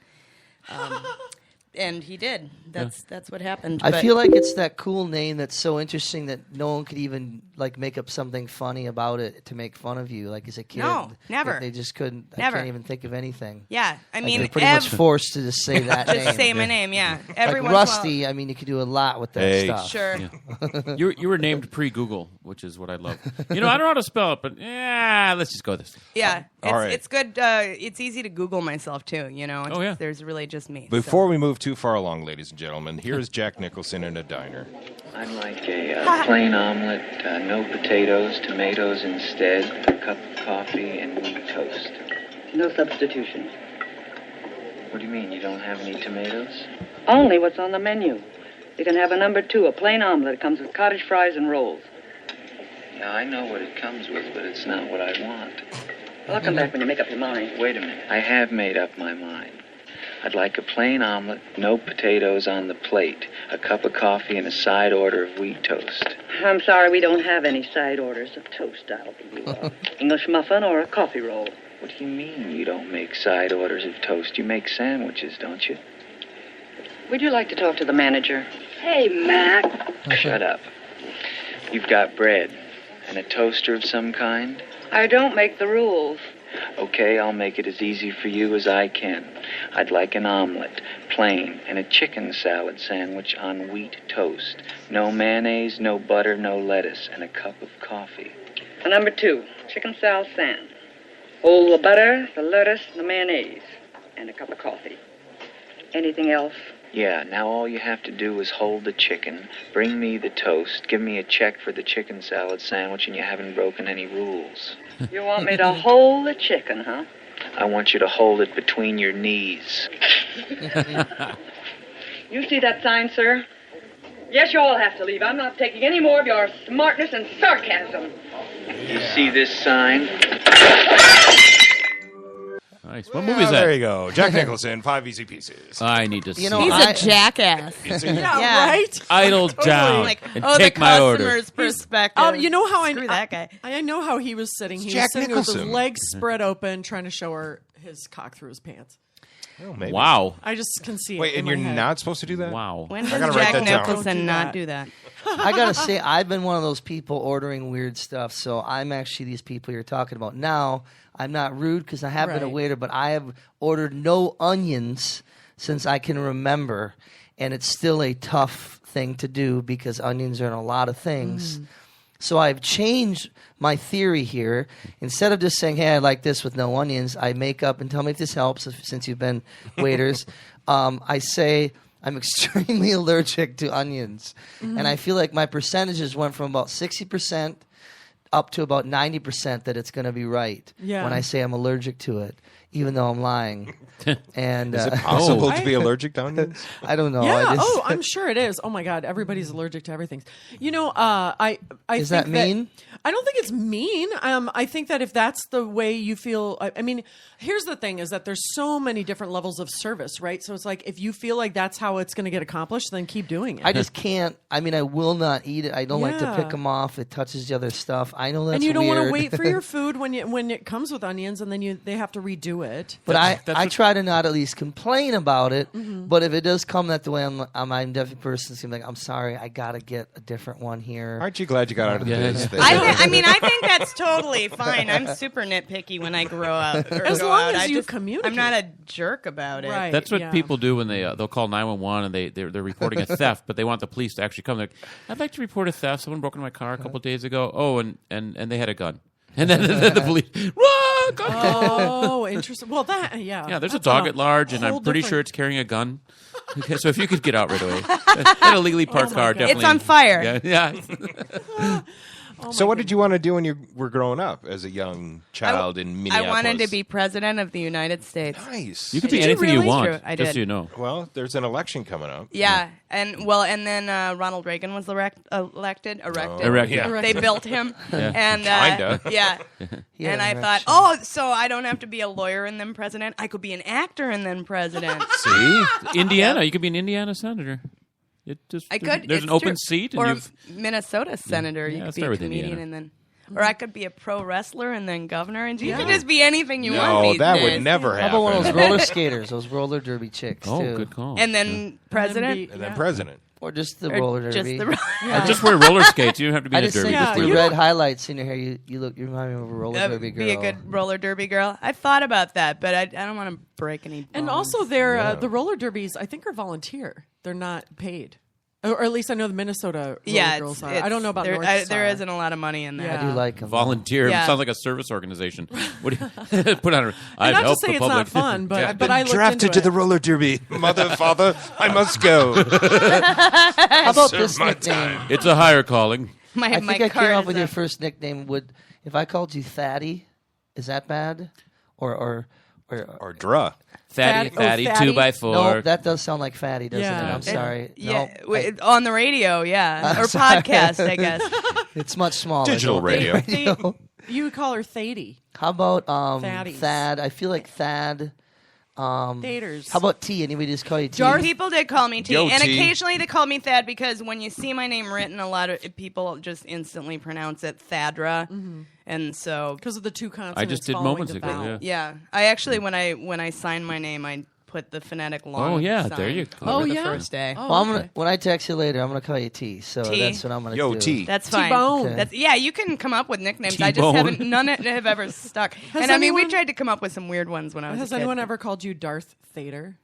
S14: And he did. That's what happened.
S5: I feel like it's that cool name that's so interesting that no one could even make up something funny about it to make fun of you. Like as a kid,
S14: no, never.
S5: They just couldn't.
S14: Never.
S5: I can't even think of anything.
S14: Yeah, I mean,
S5: they're pretty much forced to just say that name.
S14: Just say my name. Yeah,
S5: like Rusty. I mean, you could do a lot with that stuff.
S14: Sure.
S3: Yeah. You were named pre-Google, which is what I love. I don't know how to spell it, but let's just go with this.
S14: Yeah,
S1: right.
S14: It's good. It's easy to Google myself too. There's really just me.
S1: Before we move too far along, ladies and gentlemen, here's Jack Nicholson in a diner.
S17: I'd like a plain omelet, no potatoes, tomatoes instead, a cup of coffee, and wheat toast.
S18: No substitution.
S17: What do you mean, you don't have any tomatoes?
S18: Only what's on the menu. You can have a number 2, a plain omelet. It comes with cottage fries and rolls.
S17: Yeah, I know what it comes with, but it's not what I want.
S18: Well, I'll come back when you make up your mind.
S17: Wait a minute. I have made up my mind. I'd like a plain omelet, no potatoes on the plate, a cup of coffee, and a side order of wheat toast.
S18: I'm sorry, we don't have any side orders of toast. I'll give you an English muffin or a coffee roll.
S17: What do you mean you don't make side orders of toast? You make sandwiches, don't you?
S18: Would you like to talk to the manager? Hey, Mac.
S17: Shut up. You've got bread and a toaster of some kind?
S18: I don't make the rules.
S17: Okay, I'll make it as easy for you as I can. I'd like an omelet, plain, and a chicken salad sandwich on wheat toast. No mayonnaise, no butter, no lettuce, and a cup of coffee.
S18: Number 2, chicken salad sand. Hold the butter, the lettuce, the mayonnaise, and a cup of coffee. Anything else?
S17: Yeah, now all you have to do is hold the chicken, bring me the toast, give me a check for the chicken salad sandwich, and you haven't broken any rules.
S18: You want me to hold the chicken, huh?
S17: I want you to hold it between your knees.
S18: You see that sign, sir? Yes, you all have to leave. I'm not taking any more of your smartness and sarcasm.
S17: You see this sign?
S3: Nice. What movie is that?
S1: There you go. Jack Nicholson, 5 Easy Pieces.
S3: I need to see.
S14: He's a jackass.
S4: Yeah, right?
S3: Idle down
S14: Like,
S3: and
S14: the
S3: take my order.
S14: customer's perspective.
S4: You know how
S14: Screw that guy.
S4: I know how he was sitting. He
S1: Jack
S4: was sitting there with his
S1: Nicholson.
S4: legs spread open, trying to show her his cock through his pants.
S1: Oh, maybe.
S3: Wow.
S4: I just can see it.
S1: Wait,
S4: in
S1: and
S4: my
S1: you're
S4: head.
S1: not supposed to do that?
S3: Wow.
S14: When
S1: I
S14: does
S1: gotta write
S14: Jack
S1: that down.
S14: Nicholson not do that?
S5: I gotta say, I've been one of those people ordering weird stuff. So I'm actually these people you're talking about. Now, I'm not rude because I have been a
S4: Right.
S5: waiter, but I have ordered no onions since I can remember, and it's still a tough thing to do because onions are in a lot of things. So I've changed my theory here. Instead of just saying, "Hey, I like this with no onions," I make up and tell me if this helps. Since you've been waiters, I say I'm extremely allergic to onions, and I feel like my percentages went from about 60% up to about 90% that it's going to be right
S4: Yeah.
S5: when I say I'm allergic to it, even though I'm lying. And
S1: Is it possible to be allergic to onions?
S5: I don't know.
S4: Yeah. I'm sure it is. Oh my God, everybody's allergic to everything. You know, I
S5: Is
S4: think
S5: that mean?
S4: I don't think it's mean. I think that if that's the way you feel, I mean, here's the thing: is that there's so many different levels of service, right? So it's like if you feel like that's how it's going to get accomplished, then keep doing it.
S5: I just can't. I mean, I will not eat it. I don't like to
S4: Yeah.
S5: pick them off. It touches the other stuff. I know that's
S4: and you don't want to
S5: weird.
S4: wait for your food when it comes with onions, and then they have to redo it.
S5: But I try to not at least complain about it.
S4: Mm-hmm.
S5: But if it does come that way, I'm definitely person. So I'm like, I'm sorry, I gotta get a different one here.
S1: Aren't you glad you got out of this thing?
S14: I mean, I think that's totally fine. I'm super nitpicky when I grow up.
S4: As long as you communicate.
S14: I'm not a jerk about it.
S4: Right.
S3: That's what
S4: yeah.
S3: people do when they'll call 911 and they're reporting a theft, but they want the police to actually come. They're like, I'd like to report a theft. Someone broke into my car a couple days ago. Oh, and they had a gun. And then the police, run, gun.
S4: Oh, interesting. Well, yeah.
S3: There's a
S4: that's
S3: dog
S4: on
S3: at large, and
S4: whole
S3: I'm pretty
S4: different-
S3: sure it's carrying a gun. Okay, so if you could get out right away, that illegally parked
S4: my
S3: car
S4: God.
S3: definitely.
S14: It's on fire.
S3: Yeah.
S1: So what did you want to do when you were growing up as a young child in
S14: I
S1: Minneapolis?
S14: wanted to be president of the United States.
S1: Nice.
S3: You could be
S14: Did you
S3: anything you
S14: really?
S3: want.
S14: True, I
S3: just
S14: did.
S3: so you know.
S1: Well, there's an election coming up.
S14: Yeah, and then Ronald Reagan was erected.
S3: Yeah.
S14: They built him,
S3: Yeah.
S14: and
S1: Kinda.
S14: yeah.
S5: Yeah,
S14: And I
S5: erection.
S14: thought, oh, so I don't have to be a lawyer and then president. I could be an actor and then president.
S3: See, Indiana. You could be an Indiana senator. It just
S14: I could.
S3: There's
S14: it's
S3: an open
S14: true.
S3: seat, and
S14: or
S3: you've
S14: a Minnesota senator.
S3: Yeah,
S14: You
S3: let's
S14: could be
S3: start
S14: a
S3: with
S14: comedian
S3: Indiana.
S14: and then. Or I could be a pro wrestler and then governor, and you could just be anything you
S1: No,
S14: want. These
S1: that
S14: days.
S1: would never
S5: How
S1: happen.
S5: about one of those roller skaters, those roller derby chicks
S3: oh,
S5: too,
S3: good call.
S14: And then president.
S1: And then president.
S5: or just the
S14: Or
S5: roller
S14: just
S5: derby.
S14: the
S3: Or just wear roller skates. You don't have to be
S5: I
S3: in a
S5: just
S3: derby.
S5: think
S4: Yeah,
S5: with your
S4: you
S5: red
S4: don't-
S5: highlights in your hair, you remind me of a roller derby girl.
S14: Be a good roller derby girl. I thought about that, but I don't want to break any bones.
S4: And also, the roller derbies, I think, are volunteer. They're not paid. Or at least I know the Minnesota roller girls are. I don't know about North
S14: There
S4: Star.
S14: isn't a lot of money in that.
S5: I do like them.
S3: Volunteer.
S14: Yeah.
S3: Sounds like a service organization. What do you put on?
S4: And
S3: I've
S4: not to
S3: helped
S4: say
S3: the
S4: it's
S3: public.
S4: not fun, but
S1: Been
S4: I looked
S1: drafted
S4: into
S1: to
S4: it.
S1: the roller derby. Mother, father, I must go.
S5: How about
S1: Serve
S5: this
S1: my
S5: nickname?
S3: It's a higher calling.
S14: My,
S5: I
S14: my
S5: think I
S14: card
S5: came up
S14: is
S5: with
S14: a-
S5: your first nickname. If I called you Thaddy, is that bad? Or
S1: Dra.
S3: Fatty,
S4: Fatty.
S3: 2x4.
S5: No, that does sound like fatty, doesn't
S4: Yeah.
S5: it? I'm sorry.
S14: Yeah,
S5: No,
S14: on the radio, yeah, or
S5: sorry.
S14: podcast, I guess.
S5: it's much smaller.
S1: Digital
S5: Don't-
S1: radio.
S4: You would call her Thady.
S5: How about
S4: Thaddies.
S5: Thad? I feel like Thad.
S4: Thaders.
S5: How about T? Anybody just call you T?
S14: People did call me T,
S1: Yo,
S14: and
S1: T.
S14: occasionally they call me Thad because when you see my name written, a lot of people just instantly pronounce it Thadra, and so
S4: Because of the two consonants
S3: I just did
S4: following
S3: moments
S4: the
S3: ago.
S4: vowel.
S3: Yeah.
S14: yeah. I actually when I signed my name, I put the phonetic long.
S3: Oh, yeah,
S14: sign
S3: there you go.
S14: over
S4: Oh,
S14: the
S4: yeah.
S14: first day.
S4: Oh,
S5: Well,
S4: okay.
S5: when I text you later, I'm gonna call you T. So
S14: T.
S5: that's what I'm gonna
S1: Yo,
S5: do.
S1: T.
S14: That's fine.
S4: T-Bone.
S5: Okay.
S14: That's, yeah, you can come up with nicknames. I just
S3: T-Bone.
S14: haven't. None have ever stuck.
S4: Has
S14: And I mean, we
S4: anyone-
S14: tried to come up with some weird ones when I was.
S4: Has
S14: a kid.
S4: anyone ever called you Darth Thadr?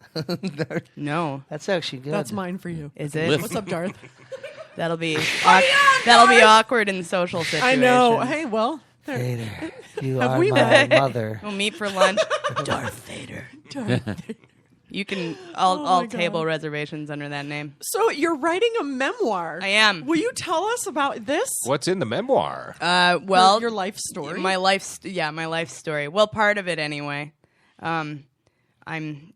S14: No.
S5: That's actually good.
S4: That's mine for you.
S14: Is it?
S3: Lift.
S4: What's up, Darth?
S14: That'll be that'll be awkward in social situations.
S4: I know. Hey, well, there.
S5: Vader, you
S4: Have
S5: are
S4: we
S5: my
S4: been-
S5: mother.
S14: We'll meet for lunch.
S4: Darth Vader. Darth Vader.
S14: You can.
S4: Oh my
S14: I'll
S4: God.
S14: table reservations under that name.
S4: So you're writing a memoir.
S14: I am.
S4: Will you tell us about this?
S1: What's in the memoir?
S14: Well,
S4: your life story.
S14: My life story. Well, part of it anyway.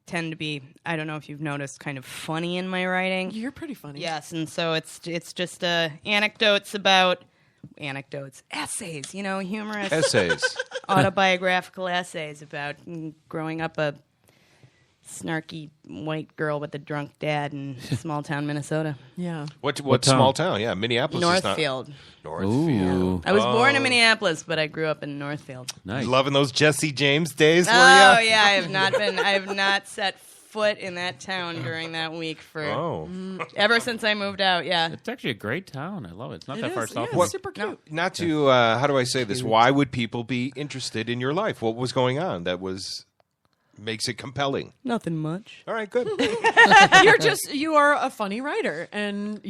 S14: Tend to be. I don't know if you've noticed, kind of funny in my writing.
S4: You're pretty funny.
S14: Yes, and so it's just essays. You know, humorous
S1: Essays.
S14: autobiographical essays about growing up a snarky white girl with a drunk dad in small town Minnesota.
S4: Yeah.
S1: What
S3: town?
S1: small town? Yeah, Minneapolis is not...
S14: Northfield.
S1: Northfield.
S14: I was born in Minneapolis, but I grew up in Northfield.
S3: Nice.
S1: You loving those Jesse James days, were
S14: Oh
S1: ya?
S14: yeah, I have not set foot in that town during that week for ever since I moved out. Yeah,
S3: It's actually a great town. I love it. It's not
S4: It
S3: that far
S4: is,
S3: south.
S4: yeah,
S3: of
S4: it's super cute.
S1: Not to, how do I say this? Why would people be interested in your life? What was going on that makes it compelling?
S14: nothing much.
S1: All right, good.
S4: You are a funny writer, and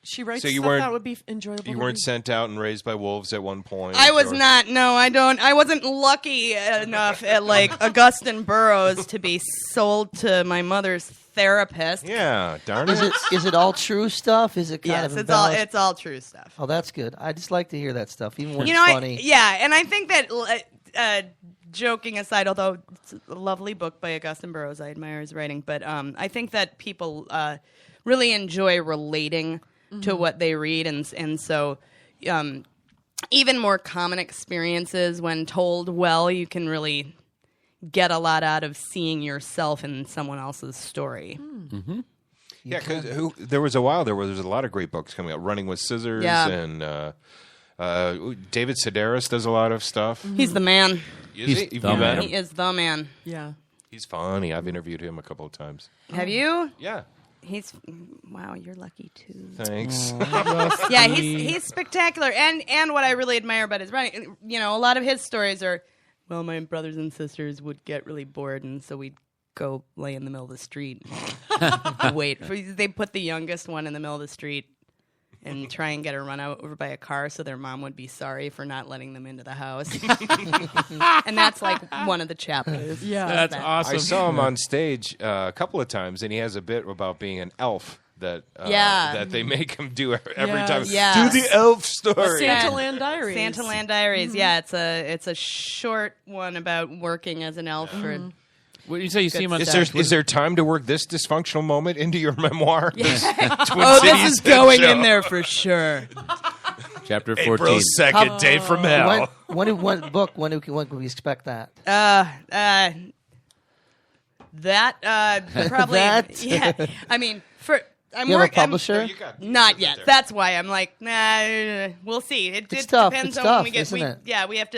S4: she writes
S1: So you
S4: stuff
S1: weren't-
S4: that would be enjoyable.
S1: You
S4: to
S1: weren't
S4: read.
S1: sent out and raised by wolves at one point?
S14: I was
S1: or-
S14: not. No, I don't. I wasn't lucky enough at like Augustine Burroughs to be sold to my mother's therapist.
S1: Yeah, darn it.
S5: Is it all true stuff? Is it kind
S14: Yes,
S5: of
S14: it's all true stuff.
S5: Oh, that's good. I just like to hear that stuff, even when
S14: You
S5: it's
S14: know,
S5: funny.
S14: and I think that joking aside, although it's a lovely book by Augustine Burroughs, I admire his writing, but I think that people really enjoy relating to what they read, and so even more common experiences, when told well, you can really get a lot out of seeing yourself in someone else's story.
S1: Mm-hmm. Yeah, because there was a while there where there was a lot of great books coming out. Running with Scissors,
S14: Yeah.
S1: and David Sedaris does a lot of stuff.
S14: He's the man.
S1: Is he?
S3: the
S1: You met
S3: man.
S1: him?
S14: He is the man.
S4: Yeah.
S1: He's funny. I've interviewed him a couple of times.
S14: Have you?
S1: Yeah.
S14: Wow, you're lucky too.
S1: Thanks.
S14: Yeah, he's spectacular, and what I really admire about his writing, you know, a lot of his stories are, well, my brothers and sisters would get really bored, and so we'd go lay in the middle of the street, wait. They put the youngest one in the middle of the street and try and get her run over by a car, so their mom would be sorry for not letting them into the house. And that's like one of the chapters.
S4: Yeah,
S3: That's awesome.
S1: I saw him on stage a couple of times, and he has a bit about being an elf that that they make him do every time.
S14: Yes.
S1: Do the elf story.
S4: Santa Land Diaries.
S14: Santa Land Diaries. Yeah, it's a short one about working as an elf for.
S3: What do you say? You see him on
S1: Is there time to work this dysfunctional moment into your memoir? This Twin
S14: Oh,
S1: Cities
S14: this is
S1: hit
S14: going
S1: show.
S14: in there for sure.
S3: Chapter 14.
S1: April 2nd, Date from Hell.
S5: When can we expect that?
S14: Probably.
S5: That?
S14: Yeah. I mean, I'm
S5: You have a
S14: working.
S5: publisher?
S14: Not yet. That's why I'm like, nah. We'll see. It
S5: tough.
S14: depends
S5: It's
S14: on
S5: tough,
S14: when we get.
S5: isn't it?
S14: Yeah, we have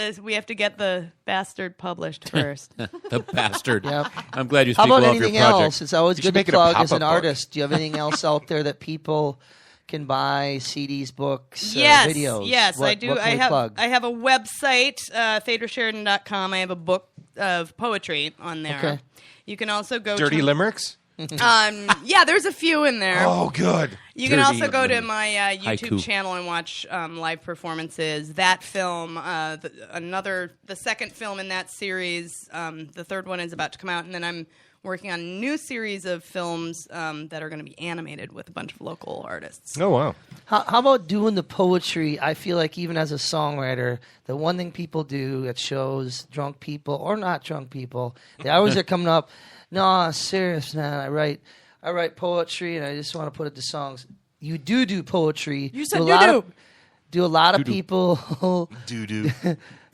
S14: to get the bastard published first.
S3: The bastard.
S5: Yep.
S3: I'm glad you
S5: How
S3: speak
S5: about
S3: well of your
S5: anything
S3: project.
S5: else? It's always
S1: You
S5: good
S1: should
S5: to
S1: make it a
S5: plug as
S1: pop-up
S5: an
S1: book.
S5: artist. Do you have anything else out there that people can buy? CDs, books,
S14: Yes,
S5: videos?
S14: yes,
S5: What-
S14: I do.
S5: What can
S14: I
S5: we
S14: have
S5: plug?
S14: I have a website, ThadraSheridan.com. I have a book of poetry on there.
S5: Okay.
S14: You can also go
S1: Dirty
S14: to
S1: limericks?
S14: yeah, there's a few in there.
S1: Oh, good.
S14: You can
S1: Dirty
S14: also go to
S1: limericks.
S14: my YouTube
S3: Haiku.
S14: channel and watch live performances. That film, the second film in that series, the third one is about to come out, and then I'm working on a new series of films that are going to be animated with a bunch of local artists.
S1: Oh, wow.
S5: How about doing the poetry? I feel like even as a songwriter, the one thing people do at shows, drunk people or not drunk people, they always are coming up, no, serious, man, I write poetry and I just want to put it to songs. You do poetry.
S4: You said
S5: Do a
S4: you
S5: lot
S4: do.
S5: of- Do a lot of people
S1: Doo-doo.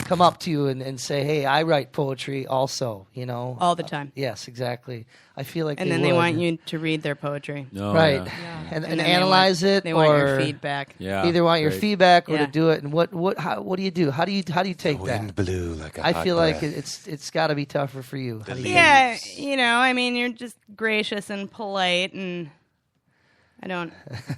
S5: come up to you and say, "Hey, I write poetry also," you know?
S14: All the time.
S5: Yes, exactly. I feel like
S14: And
S5: they
S14: then they
S5: would.
S14: want you to read their poetry.
S5: Right. And
S14: then
S5: analyze
S14: they
S5: it
S14: want
S5: or
S14: your feedback.
S3: Yeah,
S5: either want your
S3: great.
S5: feedback or
S14: Yeah.
S5: to do it. And what do you do? How do you take that?
S1: Wind blew like a
S5: I
S1: hot
S5: feel like
S1: breath.
S5: it's got to be tougher for you. How do you
S14: Yeah, you know, I mean, you're just gracious and polite, and I don't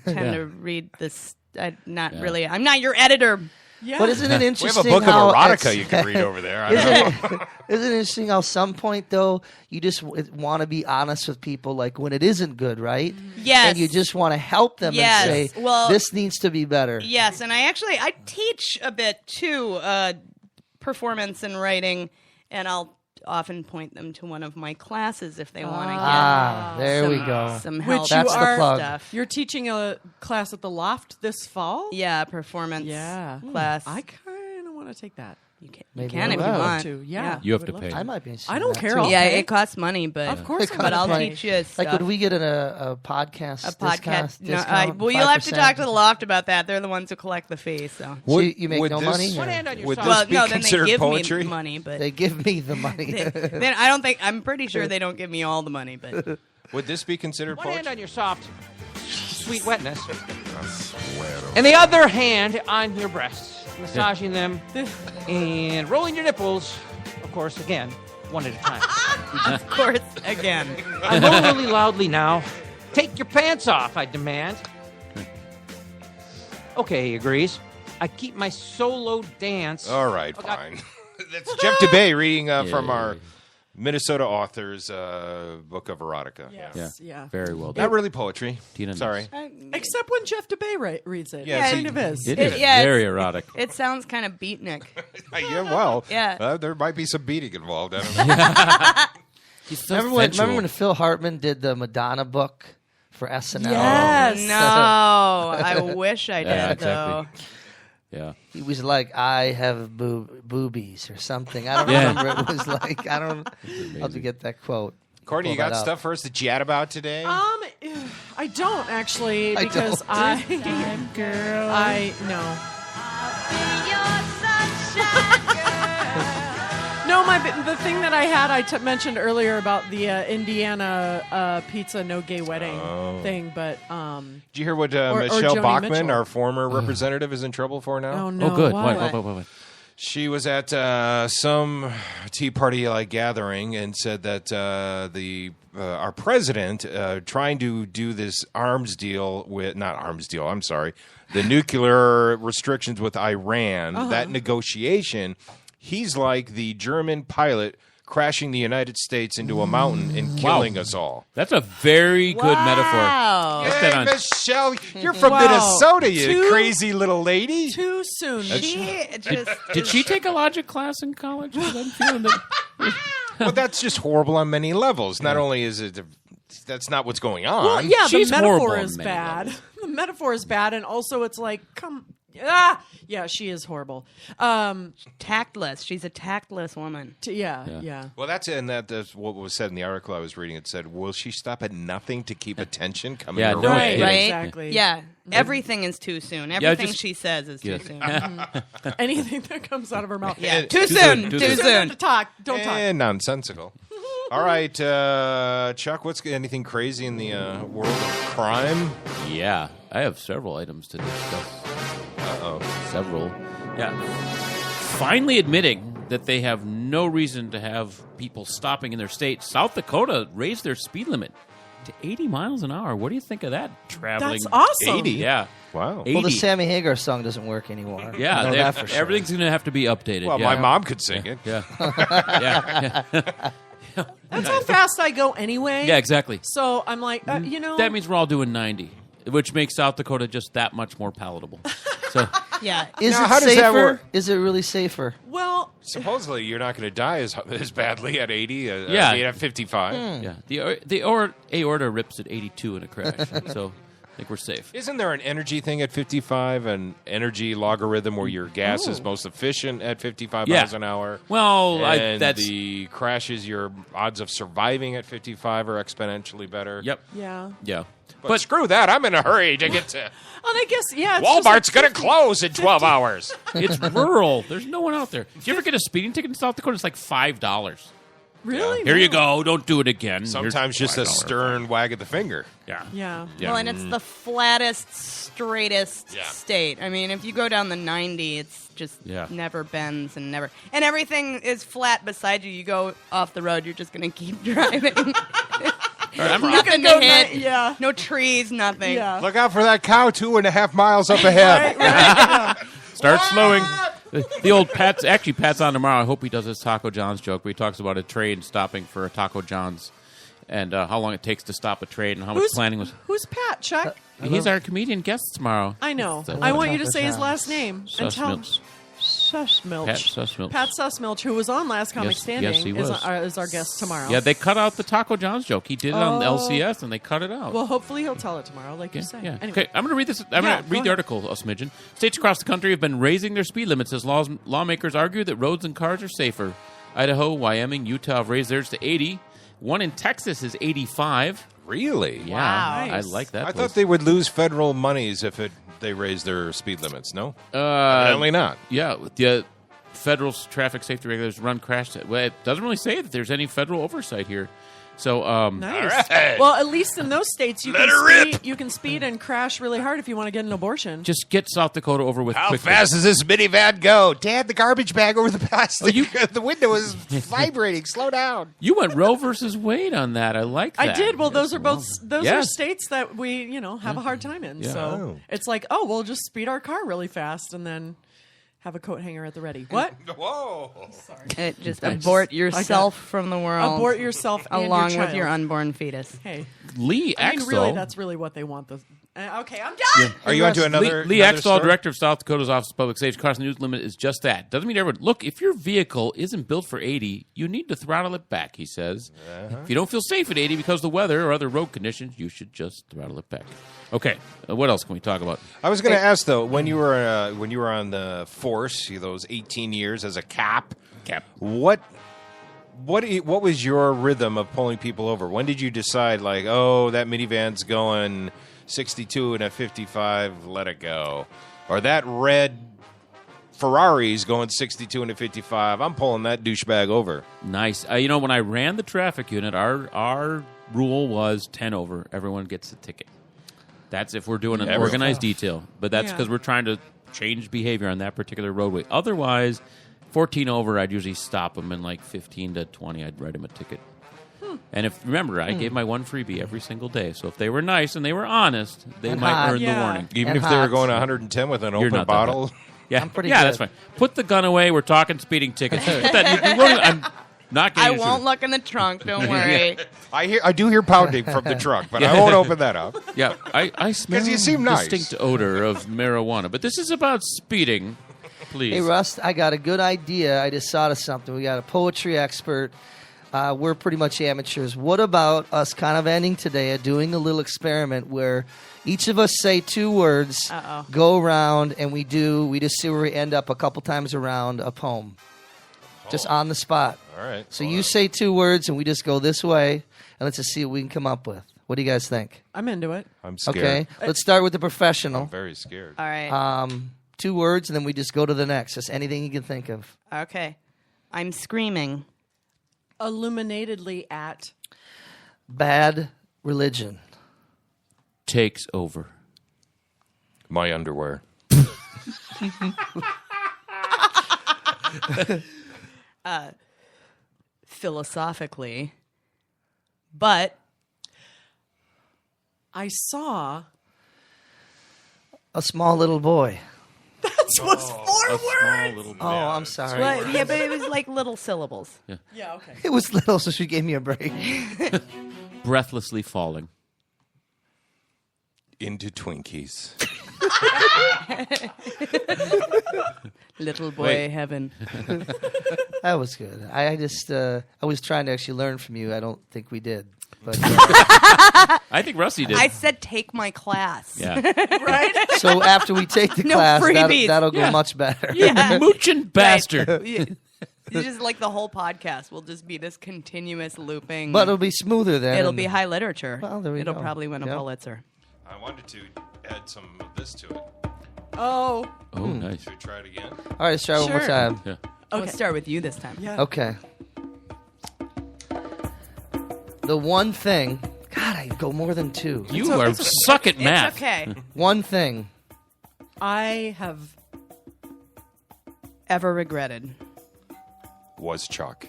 S14: tend
S5: Yeah.
S14: to read this. I'm not
S5: Yeah.
S14: really. I'm not your editor.
S4: Yeah.
S5: But isn't it
S1: We
S5: interesting
S1: have a book
S5: how
S1: of erotica
S5: it's-
S1: you can read over there.
S5: Isn't it interesting how some point, though, you just want to be honest with people, like when it isn't good, right?
S14: Yes.
S5: And you just want to help them
S14: Yes.
S5: and say,
S14: Well-
S5: this needs to be better.
S14: Yes, and I teach a bit too, performance and writing, and I'll often point them to one of my classes if they want to get
S5: there we go.
S14: some help.
S4: Which
S5: That's
S4: you
S5: the
S4: are,
S5: plug.
S14: Stuff.
S4: You're teaching a class at the Loft this fall?
S14: Yeah, performance class.
S4: I kind of want to take that.
S14: You can,
S5: Maybe
S14: if you
S5: I will.
S14: want
S4: to. Yeah.
S3: You have
S4: I
S3: to
S4: would
S3: pay.
S4: love
S5: I might be interested
S4: I
S5: in
S4: don't
S5: that,
S4: care.
S5: too.
S4: I'll
S14: Yeah,
S4: pay.
S14: it costs money, but
S4: Of course
S5: It
S14: but I'll
S5: costs
S14: teach you stuff.
S5: Like, would we get a podcast
S14: a podcast?
S5: discount?
S14: Well, you'll have to
S5: 5%?
S14: talk to the Loft about that. They're the ones who collect the fee. So
S5: So you make no money?
S14: Would
S5: or-
S14: well, no, then they give me money, but
S5: They give me the money.
S14: then I don't think. I'm pretty sure they don't give me all the money, but
S1: Would this be considered
S19: One hand
S1: poetry?
S19: on your soft, sweet wetness, and the other hand on your breasts, massaging them and rolling your nipples, of course, again, one at a time.
S14: of course, again.
S19: I roll really loudly now. Take your pants off, I demand. Okay, he agrees. I keep my solo dance.
S1: All right, fine. That's Jeff DeBay reading from our Minnesota author's book of erotica.
S4: Yes. Yeah.
S3: Very well done.
S1: Not really poetry.
S3: Tina
S1: Sorry.
S4: Except when Jeff DeBay reads it.
S1: Yeah,
S4: It
S1: so
S4: kind of is.
S3: It is very
S14: it's-
S3: erotic.
S14: It sounds kind of beatnik.
S1: Yeah, well,
S14: Yeah.
S1: there might be some beating involved. I don't know.
S5: Remember when Phil Hartman did the Madonna book for SNL?
S14: Yes. No, I wish I did
S3: Yeah, exactly.
S14: though.
S3: Yeah.
S5: He was like, I have boobies or something. I don't
S3: Yeah.
S5: remember. It was like, I don't. I'll have to get that quote.
S1: Courtney, you
S5: Pull
S1: got
S5: that up.
S1: stuff for us to chat about today?
S4: I don't actually
S5: I
S4: because
S5: don't.
S4: I no, the thing that I had mentioned earlier about the Indiana pizza no gay wedding thing, but
S1: Did you hear what
S4: or
S1: Michelle
S4: Joni
S1: Bachman,
S4: Mitchell.
S1: our former representative, is in trouble for now?
S4: Oh, no.
S3: Oh, good.
S4: Why?
S3: What?
S1: She was at some Tea Party gathering and said that our president trying to do this the nuclear restrictions with Iran, that negotiation, he's like the German pilot crashing the United States into a mountain and killing us all.
S3: That's a very good metaphor. Put that
S1: Hey,
S3: on.
S1: Michelle, you're from
S4: Wow.
S1: Minnesota, you
S4: Too-
S1: crazy little lady.
S4: Too soon.
S3: Did she take a logic class in college? 'Cause I'm feeling that.
S1: Well, that's just horrible on many levels. Not only is it, that's not what's going on.
S4: Well, yeah,
S3: She's
S4: the
S3: horrible
S4: metaphor
S3: on
S4: is
S3: many
S4: bad.
S3: levels.
S4: The metaphor is bad, and also it's like, yeah, she is horrible.
S14: Tactless. She's a tactless woman.
S4: Yeah.
S1: Well, that's what was said in the article I was reading. It said, "Will she stop at nothing to keep attention coming
S3: Yeah,
S1: her
S3: no
S1: way?"
S3: kidding.
S14: Right?
S4: Exactly.
S14: Yeah. Everything is too soon. Everything
S3: just-
S14: she says is too
S3: Yes.
S14: soon.
S4: Anything that comes out of her mouth.
S14: Yeah. Too soon. Too soon.
S4: To talk. Don't talk.
S1: And nonsensical. All right, Chuck, what's anything crazy in the world of crime?
S3: Yeah, I have several items to discuss. Several. Yeah. Finally admitting that they have no reason to have people stopping in their state. South Dakota raised their speed limit to 80 miles an hour. What do you think of that traveling?
S4: That's awesome.
S3: 80, yeah.
S1: Wow.
S3: 80.
S5: Well, the Sammy Hagar song doesn't work anymore.
S3: Yeah,
S5: I know that for sure.
S3: everything's going to have to be updated.
S1: Well,
S3: yeah.
S1: my mom could sing it.
S3: Yeah. yeah.
S4: That's how fast I go anyway.
S3: Yeah, exactly.
S4: So I'm like, you know.
S3: That means we're all doing 90, which makes South Dakota just that much more palatable. So,
S14: Yeah.
S5: Is
S1: Now,
S5: it
S1: how does that
S5: safer?
S1: work?
S5: Is it really safer?
S4: Well,
S1: Supposedly, you're not going to die as badly at 80.
S3: Yeah.
S1: I mean, at 55.
S3: yeah, the aorta rips at 82 in a crash. So I think we're safe.
S1: Isn't there an energy thing at 55, an energy logarithm where your gas is
S4: Ooh.
S1: most efficient at 55
S3: Yeah.
S1: miles an hour?
S3: Well,
S1: and
S3: that's
S1: the crashes, your odds of surviving at 55 are exponentially better.
S3: Yep.
S4: Yeah.
S3: Yeah.
S1: But screw that. I'm in a hurry to get to...
S4: Oh, I guess, yeah. It's
S1: Walmart's
S4: just
S1: going
S4: like
S1: to close in 12 hours.
S3: It's rural. There's no one out there. Do you ever get a speeding ticket in South Dakota? It's like $5.
S4: Really?
S3: Here you go. Don't do it again.
S1: Sometimes
S3: Here's
S1: just a
S3: $5.
S1: stern wag of the finger.
S3: Yeah.
S4: Yeah.
S14: Well, and it's the flattest, straightest state. I mean, if you go down the 90, it's just never bends and never... And everything is flat beside you. You go off the road, you're just going to keep driving. Nothing to hit. No trees, nothing.
S4: Yeah.
S1: Look out for that cow 2.5 miles up ahead.
S3: Start slowing. The old Pat's on tomorrow. I hope he does his Taco John's joke where he talks about a train stopping for a Taco John's and how long it takes to stop a train and how much planning was.
S4: Who's Pat, Chuck?
S3: He's our comedian guest tomorrow.
S4: I know.
S3: So-
S4: I want you to say his last name and tell
S3: Sussmilch.
S4: Sussmilch.
S3: Pat Sussmilch.
S4: Pat Sussmilch, who was on Last Comic
S3: Yes,
S4: Standing,
S3: yes, he was.
S4: is our guest tomorrow.
S3: Yeah, they cut out the Taco John's joke. He did it on LCS and they cut it out.
S4: Well, hopefully he'll tell it tomorrow, like you say.
S3: Yeah.
S4: Anyway.
S3: Okay, I'm going to read this. I'm going to read the article a smidgen. States across the country have been raising their speed limits as lawmakers argue that roads and cars are safer. Idaho, Wyoming, Utah have raised theirs to 80. One in Texas is 85.
S1: Really?
S3: Yeah,
S4: Wow.
S3: I like that.
S1: I
S3: place.
S1: thought they would lose federal monies if they raised their speed limits, no? Evidently not.
S3: Yeah, the federal traffic safety regulators run crash tests. Well, it doesn't really say that there's any federal oversight here. So,
S4: Nice.
S1: All right.
S4: Well, at least in those states,
S1: Let her
S4: you can speed and crash really hard if you want to get an abortion.
S3: just get South Dakota over with
S1: How
S3: quickly.
S1: fast does this minivan go? Dad, the garbage bag over the plastic. The window is vibrating. Slow down.
S3: You went Roe versus Wade on that. I like that.
S4: I did. Well, those are both those are
S3: Yes.
S4: states that we have a hard time in.
S3: Yeah.
S4: So
S3: Oh.
S4: it's like, we'll just speed our car really fast and then have a coat hanger at the ready. What?
S1: Whoa!
S14: It just abort yourself from the world.
S4: Abort yourself and
S14: along
S4: your
S14: with
S4: child.
S14: your unborn fetus.
S4: Hey,
S3: Lee
S4: I mean,
S3: Axtell.
S4: really, that's really what they want. Okay, I'm done.
S1: Are you onto another?
S3: Lee
S1: another
S3: Axtell,
S1: story?
S3: director of South Dakota's Office of Public Safety, crossing the news limit is just that. Doesn't mean everyone. Look, if your vehicle isn't built for 80, you need to throttle it back. He says, if you don't feel safe at 80 because of the weather or other road conditions, you should just throttle it back. Okay, what else can we talk about?
S1: I was going to ask though, when you were on the force, those 18 years as a cap, what was your rhythm of pulling people over? When did you decide, like, oh, that minivan's going 62 and a 55, let it go, or that red Ferrari's going 62 and a 55, I'm pulling that douchebag over?
S3: Nice. When I ran the traffic unit, our rule was 10 over. Everyone gets a ticket. That's if we're doing an organized detail. But that's because we're trying to change behavior on that particular roadway. Otherwise, 14 over, I'd usually stop them, and like 15 to 20, I'd write them a ticket. And remember, I gave my one freebie every single day. So if they were nice and they were honest, they
S5: And
S3: might
S5: hot.
S3: earn the
S5: Yeah.
S3: warning.
S1: Even
S5: And
S1: if they were
S5: hot.
S1: going 110 with an
S3: You're
S1: open
S3: not that
S1: bottle?
S3: bad. Yeah,
S5: I'm pretty
S3: yeah,
S5: good.
S3: that's fine. Put the gun away. We're talking speeding tickets. Put that, I'm not
S14: I
S3: getting
S14: won't look in the trunk. Don't worry.
S1: I do hear pounding from the truck, but I won't open that up.
S3: Yeah, I smell
S1: you seem nice.
S3: distinct odor of marijuana. But this is about speeding. Please.
S5: Hey, Russ, I got a good idea. I just thought of something. We got a poetry expert. We're pretty much amateurs. What about us kind of ending today at doing a little experiment where each of us say 2 words, go around, and we just see where we end up a couple times around a poem. Just on the spot.
S1: All right.
S5: So you say 2 words, and we just go this way, and let's just see what we can come up with. What do you guys think?
S4: I'm into it.
S1: I'm scared.
S5: Okay, let's start with the professional.
S1: I'm very scared.
S14: All right.
S5: 2 words, and then we just go to the next. Just anything you can think of.
S14: Okay. I'm screaming.
S4: Illuminatedly at
S5: Bad religion.
S3: Takes over.
S1: My underwear.
S14: Philosophically. But
S4: I saw.
S5: A small little boy.
S4: That was 4 words.
S5: Oh, I'm sorry.
S14: Well, yeah, but it was like little syllables.
S4: Yeah. Okay.
S5: It was little, so she gave me a break.
S3: Breathlessly falling.
S1: Into Twinkies.
S14: Little boy
S3: Wait.
S14: heaven.
S5: That was good. I was trying to actually learn from you. I don't think we did. But
S3: I think Rusty did.
S14: I said take my class.
S3: Yeah.
S14: Right?
S5: so after we take the
S14: No
S5: class,
S14: freebies.
S5: that'll go
S3: Yeah.
S5: much better.
S14: Yeah.
S3: Mooching bastard.
S14: Right. You just like the whole podcast will just be this continuous looping.
S5: But it'll be smoother then.
S14: It'll
S5: and-
S14: be high literature.
S5: Well, there we
S14: It'll
S5: go.
S14: probably win a
S5: Yep.
S14: Pulitzer.
S1: I wanted to add some of this to it.
S4: Oh.
S3: Oh, nice.
S1: Should we try it again?
S5: All right, let's try one more
S4: Sure.
S5: time.
S3: Yeah.
S14: I'll start with you this time.
S4: Yeah.
S5: Okay. The one thing. God, I go more than two.
S3: You suck at math.
S14: It's okay.
S5: One thing.
S4: I have
S14: Ever regretted.
S1: Was Chuck.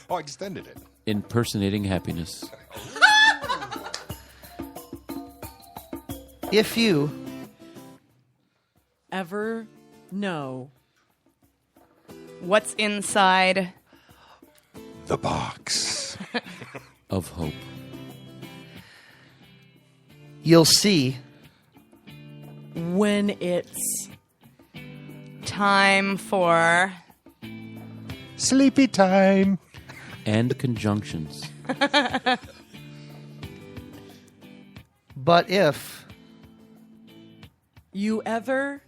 S1: Oh, I extended it.
S3: Impersonating happiness.
S5: If you
S4: ever know
S14: what's inside
S1: the box
S3: of hope,
S5: you'll see
S4: when it's
S14: time for
S1: sleepy time
S3: and conjunctions.
S5: But if
S4: you ever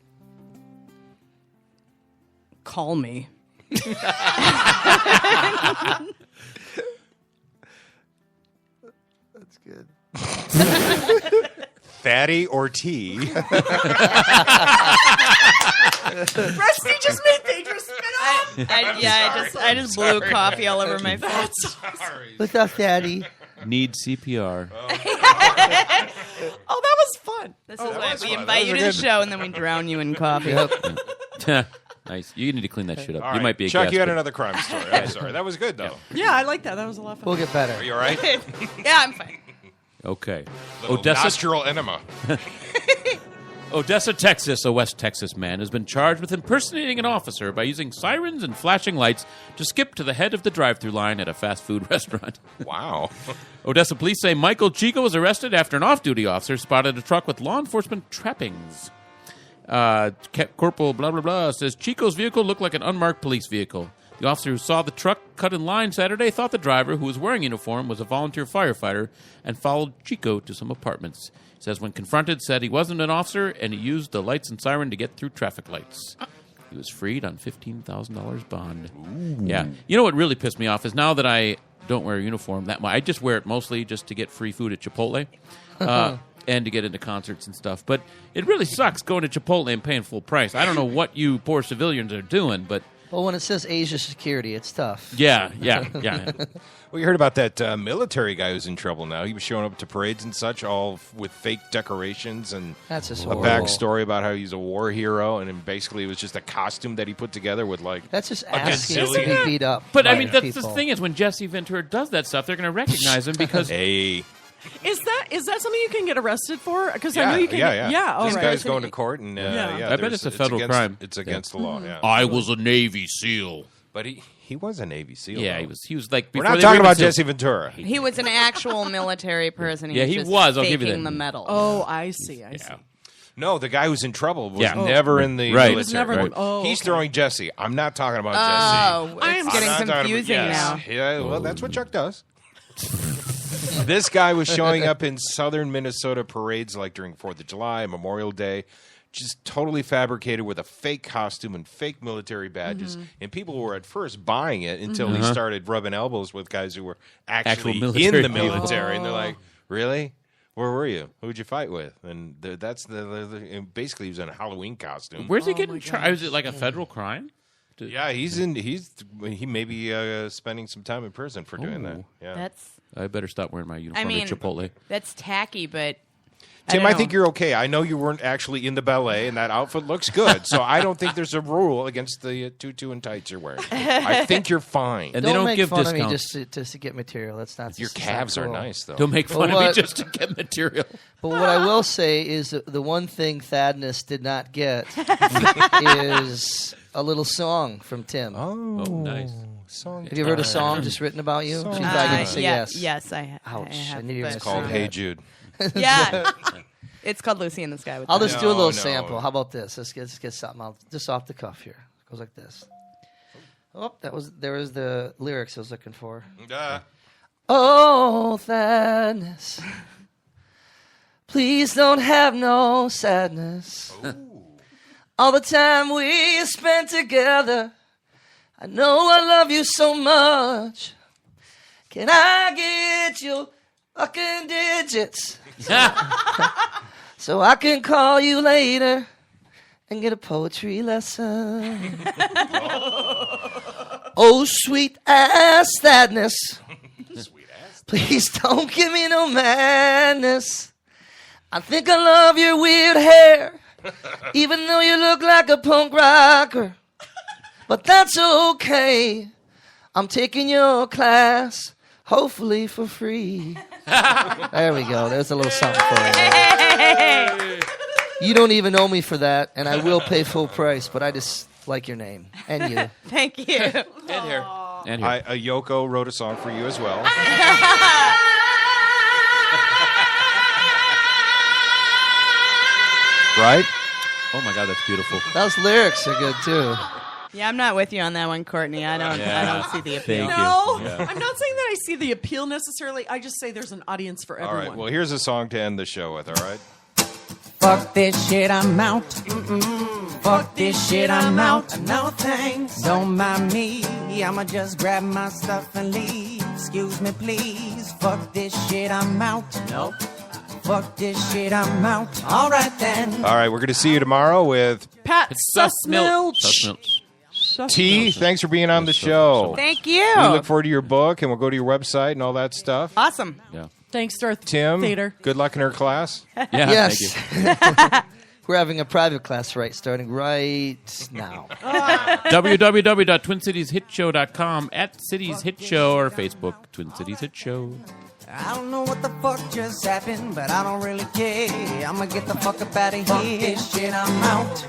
S14: call me.
S5: That's good.
S1: Fatty or tea?
S4: Rusty just made Thadra spit up.
S14: I just blew coffee all over my face.
S5: What's up, Daddy?
S3: Need CPR.
S4: Oh, that was fun.
S14: This is why we invite you to the show and then we drown you in coffee.
S3: Nice. You need to clean that shit up.
S1: All
S3: You
S1: right.
S3: might be a
S1: Chuck,
S3: guest,
S1: you had
S3: but-
S1: another crime story. I'm sorry. That was good, though.
S4: Yeah, I like that. That was a lot of fun.
S5: We'll get better.
S1: Are you all right?
S14: Yeah, I'm fine.
S3: Okay.
S1: Little nostril enema.
S3: Odessa, Texas, a West Texas man has been charged with impersonating an officer by using sirens and flashing lights to skip to the head of the drive-thru line at a fast food restaurant.
S1: Wow.
S3: Odessa police say Michael Chico was arrested after an off-duty officer spotted a truck with law enforcement trappings. Corporal blah blah blah says Chico's vehicle looked like an unmarked police vehicle. The officer who saw the truck cut in line Saturday thought the driver, who was wearing a uniform, was a volunteer firefighter and followed Chico to some apartments. He says when confronted, said he wasn't an officer and he used the lights and siren to get through traffic lights. He was freed on $15,000 bond.
S1: Ooh.
S3: Yeah. You know what really pissed me off is now that I don't wear a uniform that much, I just wear it mostly just to get free food at Chipotle. And to get into concerts and stuff. But it really sucks going to Chipotle and paying full price. I don't know what you poor civilians are doing, but...
S5: Well, when it says Asia security, it's tough.
S3: Yeah.
S1: Well, you heard about that military guy who's in trouble now. He was showing up to parades and such, all with fake decorations and
S5: That's just
S1: a
S5: horrible.
S1: backstory about how he's a war hero, and then basically it was just a costume that he put together with like
S5: That's just
S1: a
S5: asking to
S1: gazillion.
S5: be beat up.
S3: But,
S5: by
S3: I mean, that's
S5: people.
S3: the thing is when Jesse Ventura does that stuff, they're going to recognize him because...
S1: Hey.
S4: Is that something you can get arrested for? Because I know you can.
S1: Yeah.
S4: all
S1: This
S4: right.
S1: guy's going to court, and
S3: I bet it's a federal
S1: against,
S3: crime.
S1: It's against the law. Yeah.
S3: I was a Navy SEAL.
S1: But he was a Navy SEAL.
S3: Yeah,
S1: though.
S3: he was like...
S1: We're
S3: before
S1: not
S3: they
S1: talking
S3: were
S1: about
S3: even
S1: Jesse Ventura.
S14: He was an actual military person.
S3: Yeah, he
S14: just
S3: was. I'll give you
S14: faking
S3: that.
S14: the medal.
S4: Oh, I see. I see.
S1: No, the guy who's in trouble was
S3: Yeah.
S1: never in the
S3: Right.
S1: military.
S3: He was never in the-
S4: oh,
S1: He's
S4: okay.
S1: throwing Jesse. I'm not talking about
S14: Oh,
S1: Jesse.
S14: it's getting
S1: I'm not talking about-
S14: confusing now.
S1: Yeah, well, that's what Chuck does. This guy was showing up in southern Minnesota parades like during 4th of July, Memorial Day, just totally fabricated with a fake costume and fake military badges. And people were at first buying it until he started rubbing elbows with guys who were actually in
S3: military
S1: the
S3: people.
S1: military. And they're like, really? Where were you? Who'd you fight with? And and basically he was in a Halloween costume.
S3: Where's he getting charged? Is it like a federal crime?
S1: Yeah, he may be spending some time in prison for doing that. Yeah.
S14: That's.
S3: I better stop wearing my uniform
S14: I mean,
S3: at Chipotle.
S14: that's tacky, but.
S1: Tim,
S14: I
S1: I
S14: don't
S1: think
S14: know.
S1: you're okay. I know you weren't actually in the ballet, and that outfit looks good. So I don't think there's a rule against the tutu and tights you're wearing. I think you're fine.
S3: And they don't
S5: make
S3: give
S5: fun of
S3: discounts.
S5: me just to get material. That's not.
S1: Your
S5: that's not
S1: calves are
S5: cool.
S1: nice, though.
S3: Don't make fun of me just to get material.
S5: But what I will say is that the one thing Thadness did not get is a little song from Tim.
S1: Oh,
S3: nice.
S1: Song.
S5: Have you ever heard a song just written about you? She's probably going to say yes.
S14: Yes, I have.
S5: Ouch. I knew you were
S14: but-
S5: gonna
S1: It's called
S5: say
S1: Hey
S5: that.
S1: Jude.
S14: Yeah. It's called Lucy in the Sky with
S5: I'll
S14: Diamonds.
S5: just do a little
S1: No.
S5: sample. How about this? Let's get something just off the cuff here. It goes like this. Oh, there was the lyrics I was looking for. Oh, Thadness, please don't have no sadness. All the time we spent together, I know I love you so much. Can I get your fucking digits so I can call you later and get a poetry lesson? Oh, sweet ass Thadness, please don't give me no madness. I think I love your weird hair, even though you look like a punk rocker. But that's okay. I'm taking your class, hopefully for free. There we go. There's a little something for you. You don't even owe me for that, and I will pay full price, but I just like your name. And you.
S14: Thank you.
S3: And here. And here.
S1: Yoko wrote a song for you as well. Right?
S3: Oh my God, that's beautiful.
S5: Those lyrics are good too.
S14: Yeah, I'm not with you on that one, Courtney. I don't see the appeal.
S3: Thank
S4: No,
S3: you. Yeah.
S4: I'm not saying that I see the appeal necessarily. I just say there's an audience for
S1: All
S4: everyone.
S1: right. Well, here's a song to end the show with, all right?
S11: Fuck this shit, I'm out. Fuck this shit, I'm out. No thanks. Don't mind me. I'ma just grab my stuff and leave. Excuse me, please. Fuck this shit, I'm out. Nope. Fuck this shit, I'm out. All right then.
S1: All right. We're going to see you tomorrow with
S4: Pat
S3: Sussmilch.
S1: T. Thanks for being on the show.
S14: Thank you.
S1: We look forward to your book, and we'll go to your website and all that stuff.
S14: Awesome.
S3: Yeah.
S4: Thanks to our
S1: Tim,
S4: theater.
S1: good luck in her class.
S3: Yeah.
S5: Yes.
S3: Thank you.
S5: We're having a private class starting right now.
S3: www.twincitieshitshow.com, at Cities Hit Show, or Facebook, Twin Cities Hit Show.
S11: I don't know what the fuck just happened, but I don't really care. I'ma get the fuck up out of here. Fuck this shit, I'm out.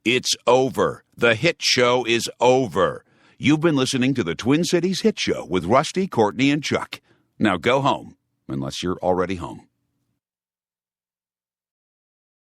S2: It's over. The hit show is over. You've been listening to the Twin Cities Hit Show with Rusty, Courtney, and Chuck. Now go home, unless you're already home.